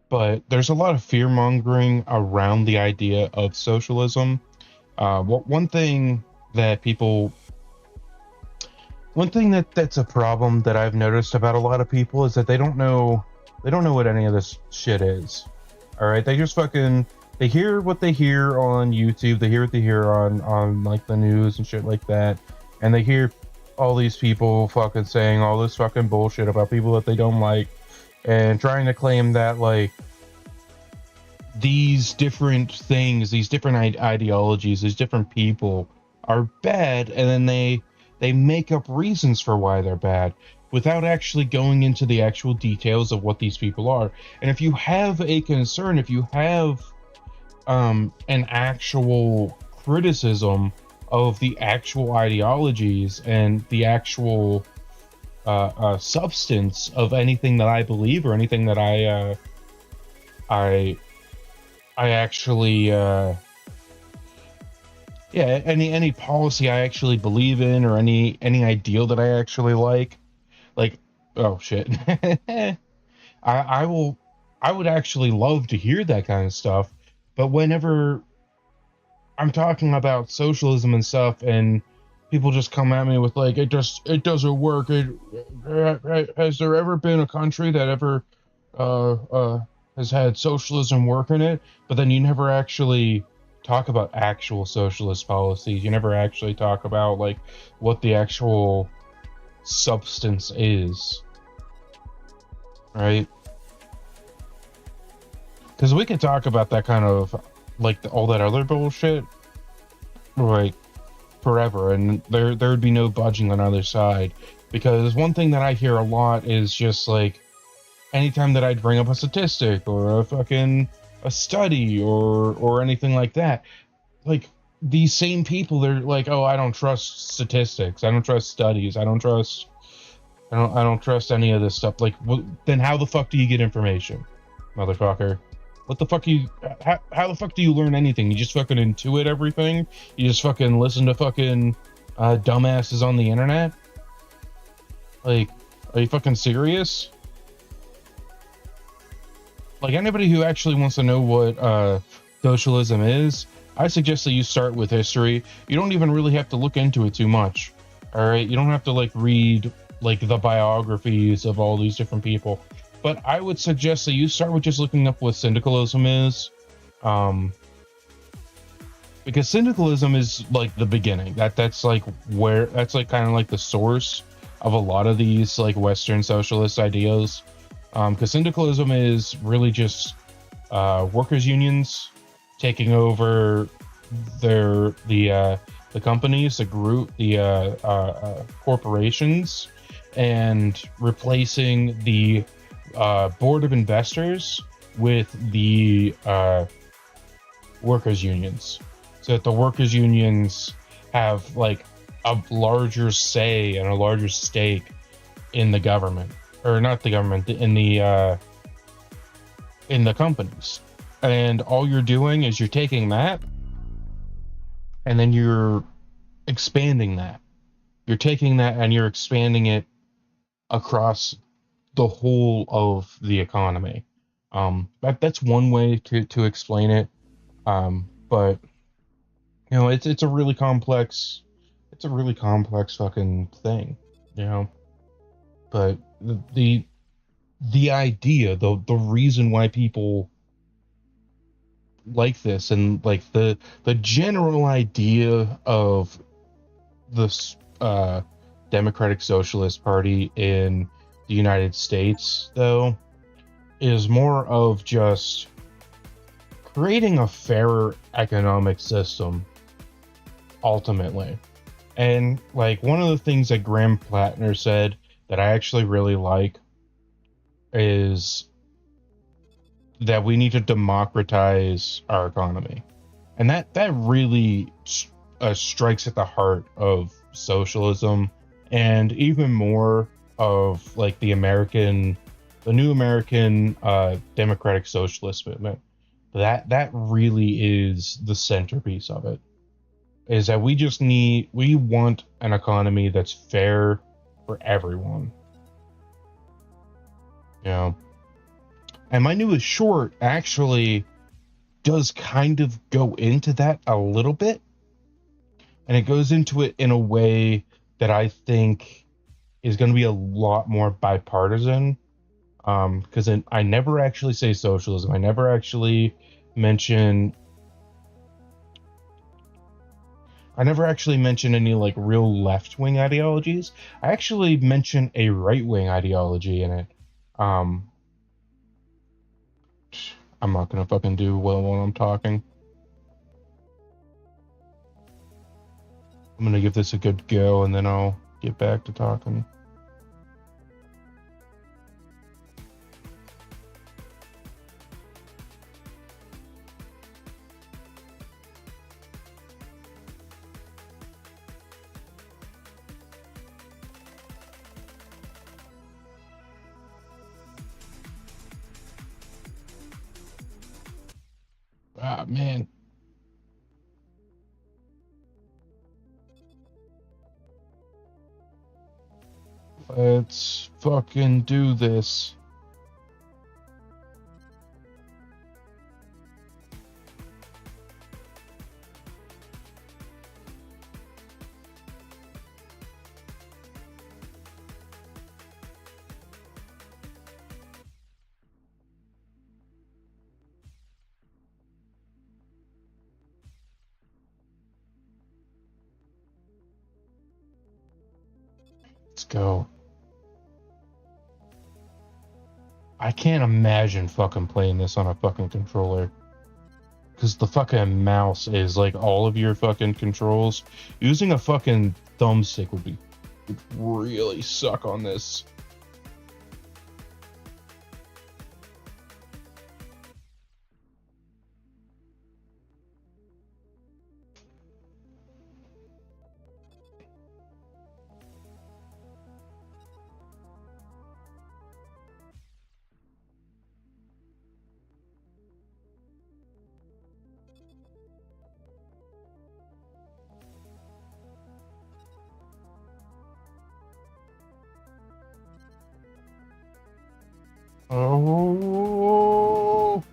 But there's a lot of fear-mongering around the idea of socialism. One thing that's a problem that I've noticed about a lot of people is that they don't know what any of this shit is. All right, they just fucking, they hear what they hear on YouTube, they hear what they hear on like the news and shit like that, and they hear all these people fucking saying all this fucking bullshit about people that they don't like, and trying to claim that, like, these different things, these different ideologies, these different people are bad, and then they make up reasons for why they're bad without actually going into the actual details of what these people are. And if you have a concern, if you have an actual criticism of the actual ideologies and the actual substance of anything that I believe or anything that I actually any policy I actually believe in, or any ideal that I actually like, oh shit. I would actually love to hear that kind of stuff, but whenever I'm talking about socialism and stuff, and people just come at me with, like, it doesn't work. Has there ever been a country that ever has had socialism work in it? But then you never actually talk about actual socialist policies. You never actually talk about, like, what the actual substance is, right? Because we could talk about that kind of, like, all that other bullshit, like, forever, and there would be no budging on either side. Because one thing that I hear a lot is just, like, anytime that I'd bring up a statistic or a study or anything like that, like, these same people, they're like, oh, I don't trust statistics, I don't trust studies, I don't trust any of this stuff. Like, then how the fuck do you get information, motherfucker? What the fuck how the fuck do you learn anything? You just fucking intuit everything? You just fucking listen to fucking dumbasses on the internet? Like, are you fucking serious? Like, anybody who actually wants to know what socialism is, I suggest that you start with history. You don't even really have to look into it too much. All right, you don't have to, like, read, like, the biographies of all these different people. But I would suggest that you start with just looking up what syndicalism is, because syndicalism is, like, the beginning. That's like kind of like the source of a lot of these, like, Western socialist ideas. Because syndicalism is really just workers' unions taking over the companies, the corporations, and replacing the board of investors with the workers' unions, so that the workers' unions have, like, a larger say and a larger stake in the government, or not the government, in the companies. And all you're doing is you're taking that, and then you're expanding that. You're taking that and you're expanding it across the whole of the economy. That's one way to explain it. But, you know, it's a really complex fucking thing, you know. But the idea, the reason why people like this, and, like, the general idea of this Democratic Socialist Party in the United States, though, is more of just creating a fairer economic system, ultimately. And like one of the things that Graham Plattner said that I actually really like is that we need to democratize our economy. And that really strikes at the heart of socialism, and even more of like the new American democratic socialist movement. That really is the centerpiece of it. Is that we want an economy that's fair for everyone. You know, and my newest short actually does kind of go into that a little bit, and it goes into it in a way that I think is going to be a lot more bipartisan. Because I never actually say socialism. I never actually mention. I never actually mention any like real left wing ideologies. I actually mention a right wing ideology in it. Um, I'm not gonna fucking do well when I'm talking. I'm gonna give this a good go, and then I'll get back to talking. Ah, man. Let's fucking do this. Let's go. I can't imagine fucking playing this on a fucking controller. Because the fucking mouse is like all of your fucking controls. Using a fucking thumbstick would really suck on this. Oh.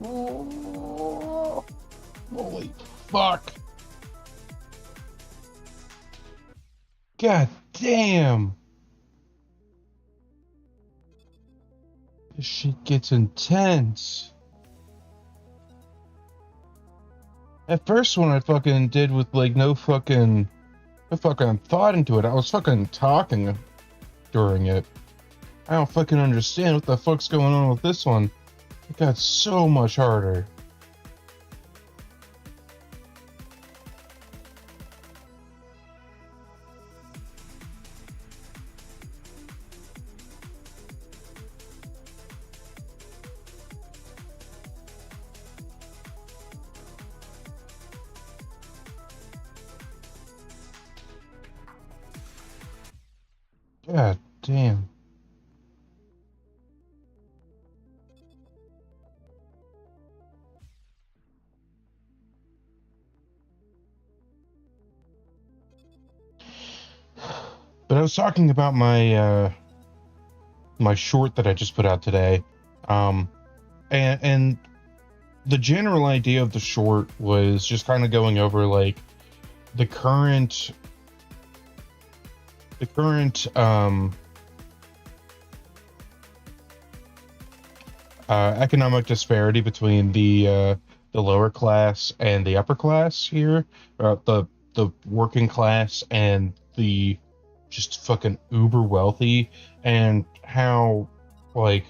Oh, holy fuck. God damn. This shit gets intense. That first one I fucking did with like no fucking thought into it. I was fucking talking during it. I don't fucking understand what the fuck's going on with this one. It got so much harder. God damn. But I was talking about my my short that I just put out today. And the general idea of the short was just kind of going over like the current economic disparity between the lower class and the upper class here, the working class and the just fucking uber wealthy, and how like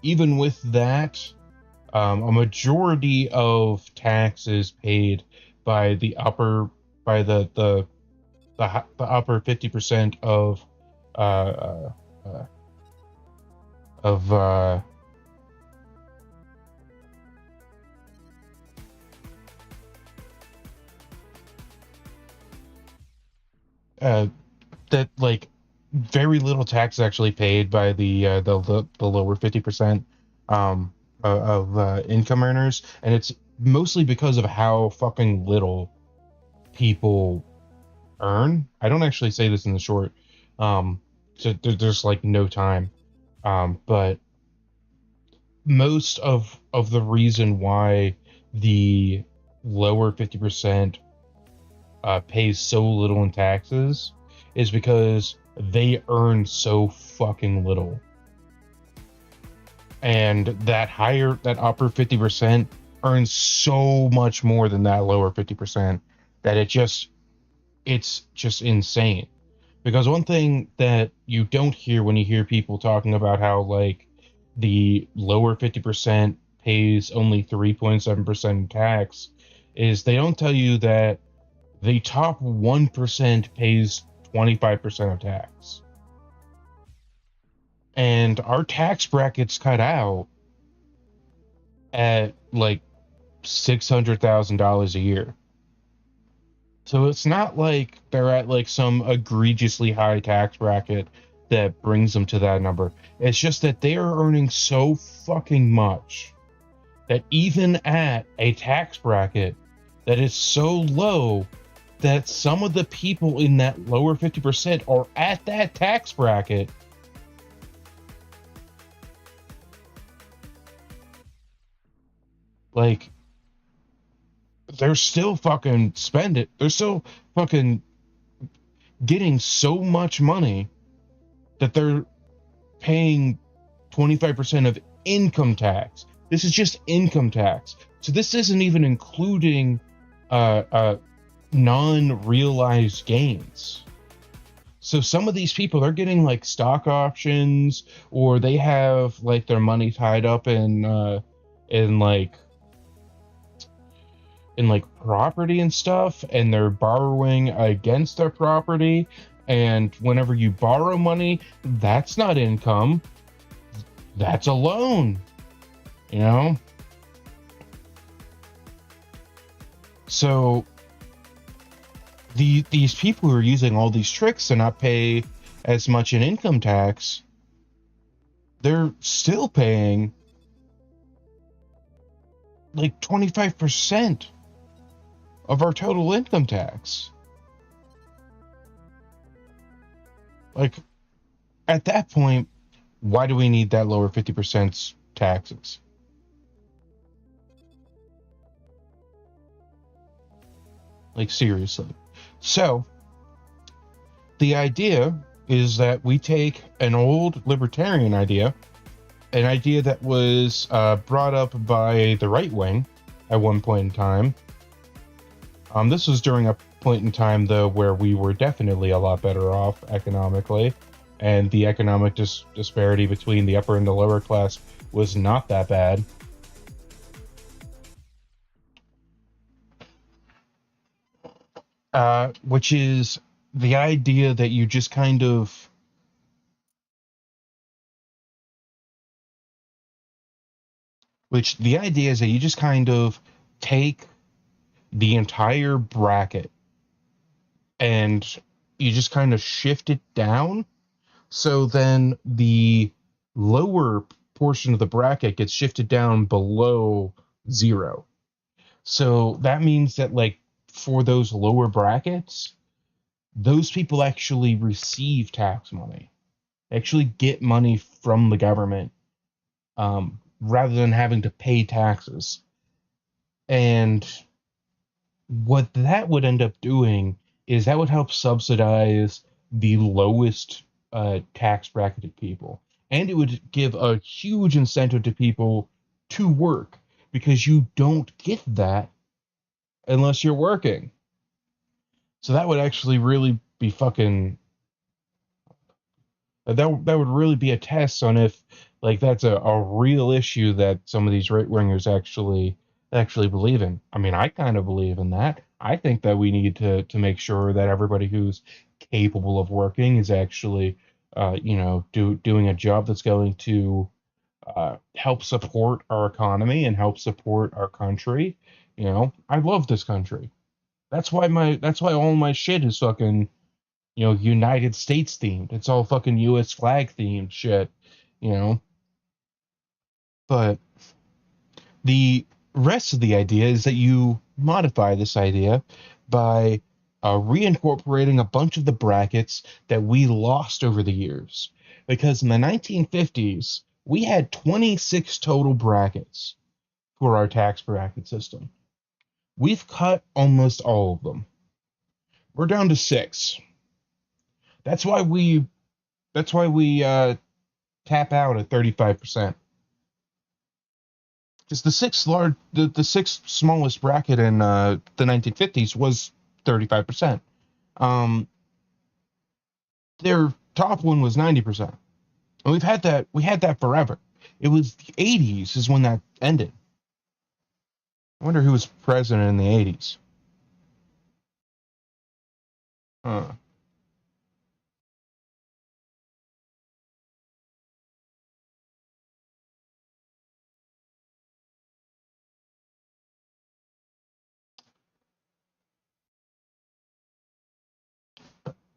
even with that, a majority of taxes paid by the upper by the upper 50% uh, uh, uh, of uh, that like very little tax is actually paid by the lower 50% of income earners, and it's mostly because of how fucking little people earn. I don't actually say this in the short, so there's like no time, but most of the reason why the lower 50% pays so little in taxes is because they earn so fucking little. And that upper 50% earns so much more than that lower 50% that it's just insane. Because one thing that you don't hear when you hear people talking about how like the lower 50% pays only 3.7% in tax is they don't tell you that the top 1% pays 25% of tax. And our tax bracket's cut out at like $600,000 a year. So it's not like they're at like some egregiously high tax bracket that brings them to that number. It's just that they are earning so fucking much that even at a tax bracket that is so low that some of the people in that lower 50% are at that tax bracket, like they're still fucking spend it. They're still fucking getting so much money that they're paying 25% of income tax. This is just income tax. So this isn't even including non-realized gains. So some of these people, they're getting like stock options, or they have like their money tied up in like property and stuff, and they're borrowing against their property. And whenever you borrow money, that's not income, that's a loan, you know? So these people who are using all these tricks to not pay as much in income tax, they're still paying like 25% of our total income tax. Like, at that point, why do we need that lower 50% taxes? Like, seriously. So, the idea is that we take an old libertarian idea, an idea that was brought up by the right wing at one point in time. This was during a point in time, though, where we were definitely a lot better off economically, and the economic disparity between the upper and the lower class was not that bad. Which is the idea that you just kind of the idea is that you just kind of take the entire bracket and you just kind of shift it down, so then the lower portion of the bracket gets shifted down below zero. So that means that, like, for those lower brackets, those people actually receive tax money, actually get money from the government, rather than having to pay taxes. And what that would end up doing is that would help subsidize the lowest tax bracketed people. And it would give a huge incentive to people to work, because you don't get that unless you're working. So that would actually really be fucking that would really be a test on if, like, that's a real issue that some of these right wingers actually believe in. I mean, I kind of believe in that. I think that we need to make sure that everybody who's capable of working is actually doing a job that's going to help support our economy and help support our country. I love this country. That's why all my shit is fucking United States themed. It's all fucking US flag themed shit, you know. But the rest of the idea is that you modify this idea by reincorporating a bunch of the brackets that we lost over the years. Because in the 1950s, we had 26 total brackets for our tax bracket system. We've cut almost all of them. We're down to 6. That's why we tap out at 35%. Because the sixth smallest bracket in the 1950s was 35%. Their top one was 90%. And we had that forever. It was the 80s is when that ended. I wonder who was president in the 80s. Huh.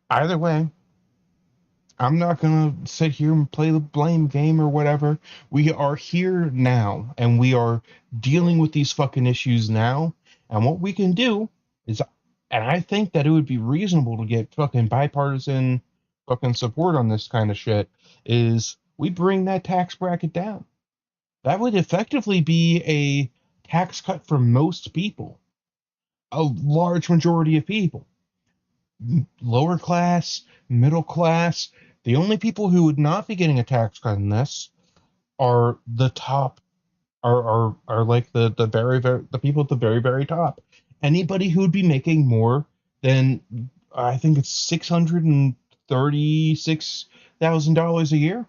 Either way, I'm not gonna sit here and play the blame game or whatever. We are here now, and we are dealing with these fucking issues now. And what we can do is, and I think that it would be reasonable to get fucking bipartisan fucking support on this kind of shit, is we bring that tax bracket down. That would effectively be a tax cut for most people, a large majority of people. Lower class, middle class. The only people who would not be getting a tax cut in this are the top, are like the the people at the very very top. Anybody who would be making more than, I think it's $636,000 a year.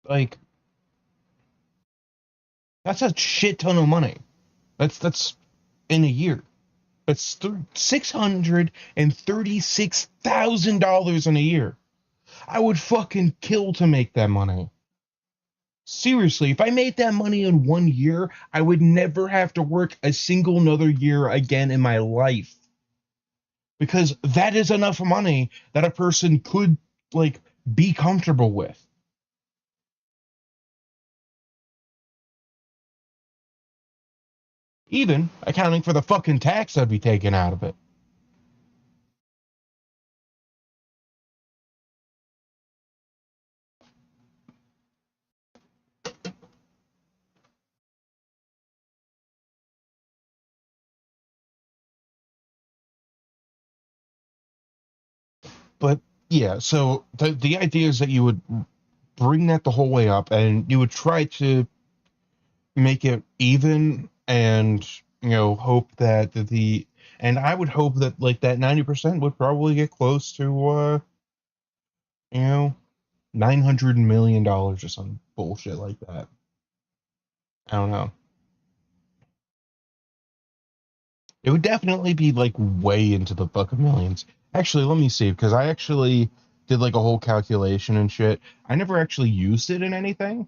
Like, that's a shit ton of money. That's in a year. That's $636,000 in a year. I would fucking kill to make that money. Seriously, if I made that money in 1 year, I would never have to work a single another year again in my life. Because that is enough money that a person could, like, be comfortable with. Even accounting for the fucking tax that'd be taken out of it. But yeah, so the idea is that you would bring that the whole way up, and you would try to make it even, and hope that and I would hope that like that 90% would probably get close to you know $900 million or some bullshit like that. I don't know. It would definitely be like way into the fucking millions. Actually, let me see, because I actually did like a whole calculation and shit. I never actually used it in anything.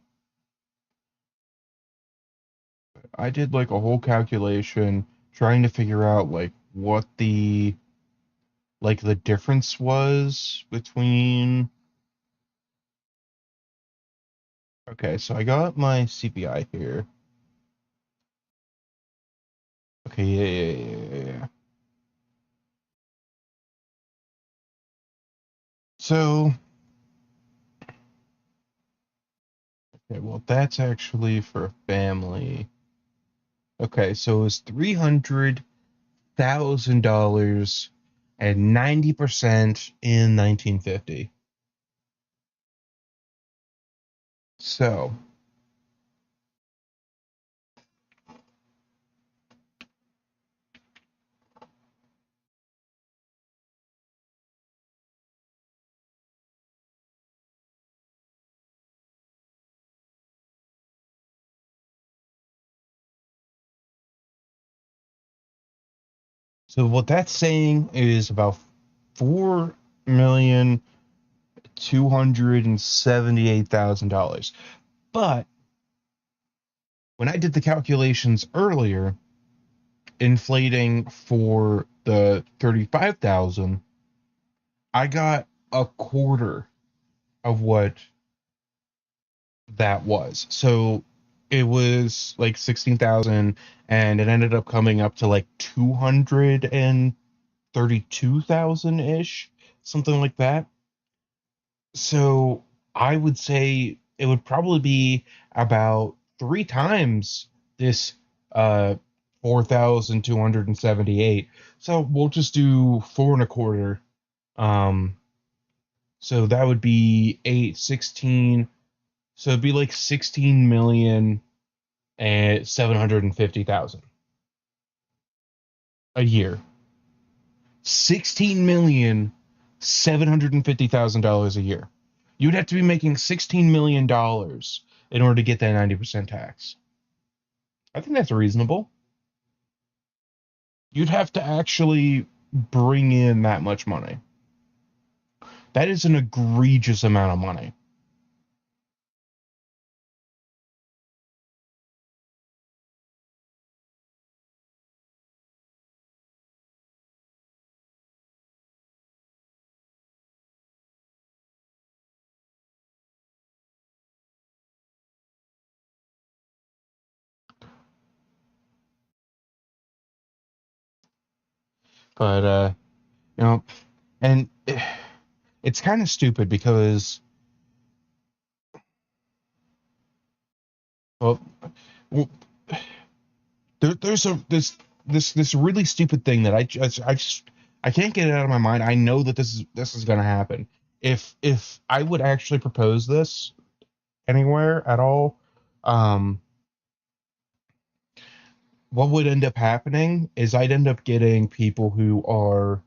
I did like a whole calculation trying to figure out like what the difference was between. Okay, so I got my CPI here. Okay, yeah. So, okay, well, that's actually for a family. Okay, so it was $300,000 and 90% in 1950. So, what that's saying is about 4,278,000. But when I did the calculations earlier, inflating for the 35,000, I got a quarter of what that was. So it was like 16,000, and it ended up coming up to like 232,000 ish, something like that. So I would say it would probably be about three times this 4,278. So we'll just do four and a quarter. Um, so that would be 8, 16. So it'd be like 16,750,000 a year. $16,750,000 a year. You'd have to be making $16 million in order to get that 90% tax. I think that's reasonable. You'd have to actually bring in that much money. That is an egregious amount of money. But you know, and it's kind of stupid because, well, well, there's this really stupid thing that I can't get it out of my mind. I know that this is going to happen. If I would actually propose this anywhere at all, um, what would end up happening is I'd end up getting people who are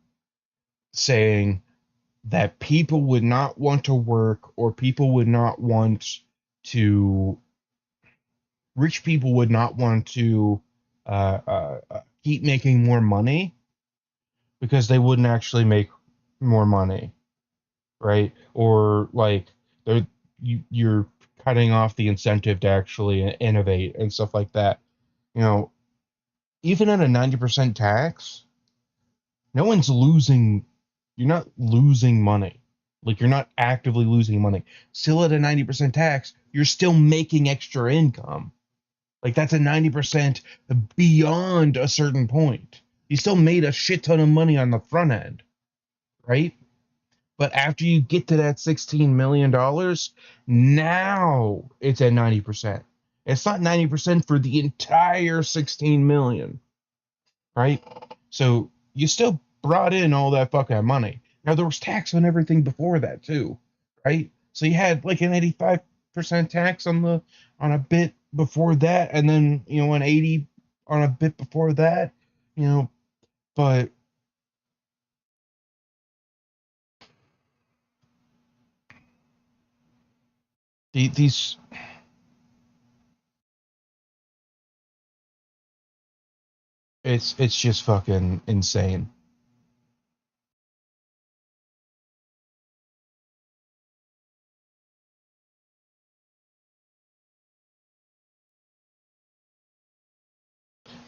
saying that people would not want to work, or people would not want to rich people would not want to keep making more money because they wouldn't actually make more money, right? Or like you're cutting off the incentive to actually innovate and stuff like that. You know, even at a 90% tax, no one's losing. You're not losing money. Like, you're not actively losing money. Still at a 90% tax, you're still making extra income. Like, that's a 90% beyond a certain point. You still made a shit ton of money on the front end, right? But after you get to that $16 million, now it's at 90%. It's not 90% for the entire 16 million, right? So you still brought in all that fucking money. Now there was tax on everything before that too, right? So you had like an 85% tax on the on a bit before that, and then an 80 on a bit before that, you know. But these it's just fucking insane.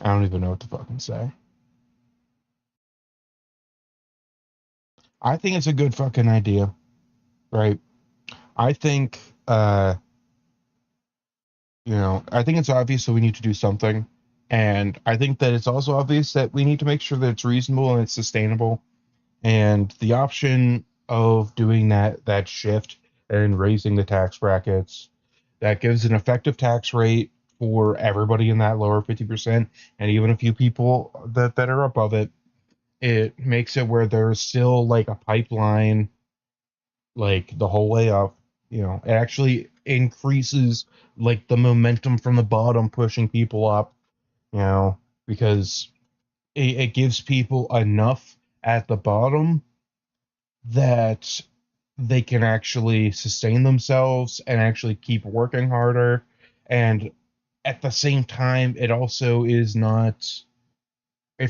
I don't even know what to fucking say. I think it's a good fucking idea, right? I think I think it's obvious that we need to do something. And I think that it's also obvious that we need to make sure that it's reasonable and it's sustainable. And the option of doing that shift and raising the tax brackets, that gives an effective tax rate for everybody in that lower 50%, and even a few people that are above it. It makes it where there's still like a pipeline like the whole way up. It actually increases like the momentum from the bottom pushing people up, you know, because it gives people enough at the bottom that they can actually sustain themselves and actually keep working harder. And at the same time, it's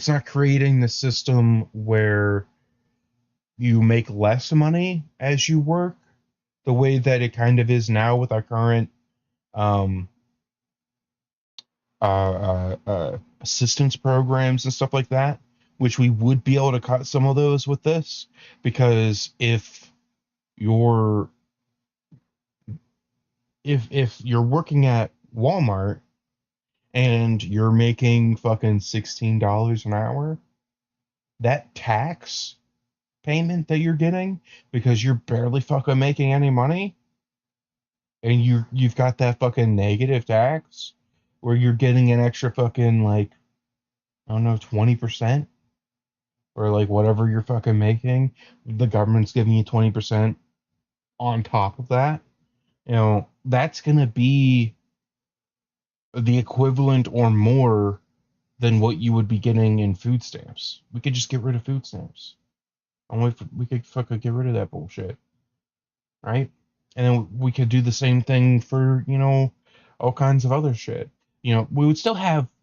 not creating the system where you make less money as you work the way that it kind of is now with our current um, assistance programs and stuff like that, which we would be able to cut some of those with this, because you're if you're working at Walmart and you're making fucking $16 an hour, that tax payment that you're getting because you're barely fucking making any money, and you've got that fucking negative tax where you're getting an extra fucking like, I don't know, 20%, or like whatever you're fucking making, the government's giving you 20% on top of that. That's gonna be the equivalent or more than what you would be getting in food stamps. We could just get rid of food stamps. We could fucking get rid of that bullshit, right? And then we could do the same thing for, all kinds of other shit. We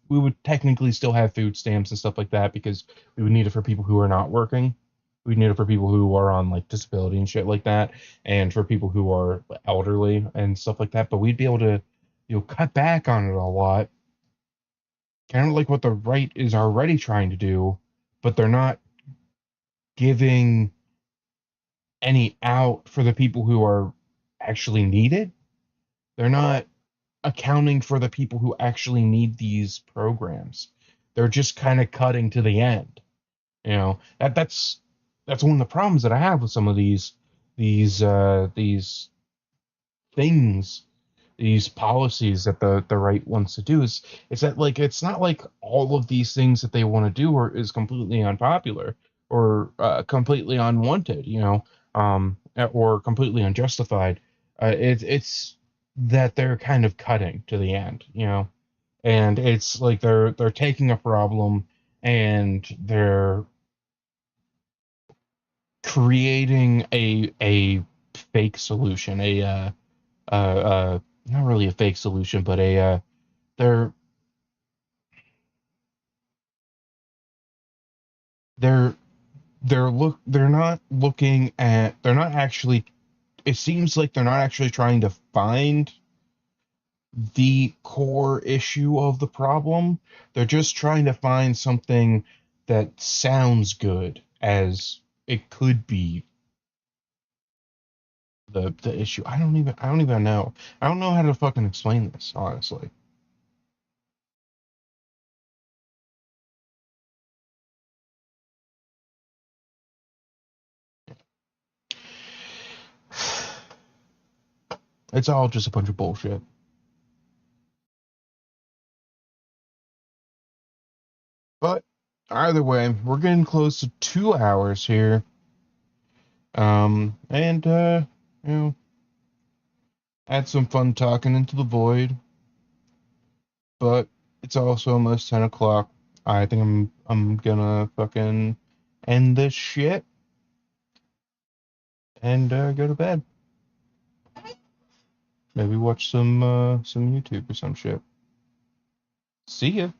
would technically still have food stamps and stuff like that because we would need it for people who are not working. We'd need it for people who are on like disability and shit like that, and for people who are elderly and stuff like that. But we'd be able to, cut back on it a lot, kind of like what the right is already trying to do, but they're not giving any out for the people who are actually needed. They're not accounting for the people who actually need these programs. They're just kind of cutting to the end. That's one of the problems that I have with some of these things, these policies that the right wants to do, is that like it's not like all of these things that they want to do is completely unpopular or completely unwanted, or completely unjustified. It's that they're kind of cutting to the end, and it's like they're taking a problem and they're creating a fake solution, not really a fake solution, but they're they're they're not actually, it seems like they're not actually trying to find the core issue of the problem. They're just trying to find something that sounds good as it could be the issue. I don't even know. I don't know how to fucking explain this, honestly. It's all just a bunch of bullshit. But either way, we're getting close to 2 hours here. And you know, had some fun talking into the void, but it's also almost 10 o'clock. I think I'm gonna fucking end this shit and go to bed. Maybe watch some YouTube or some shit. See ya.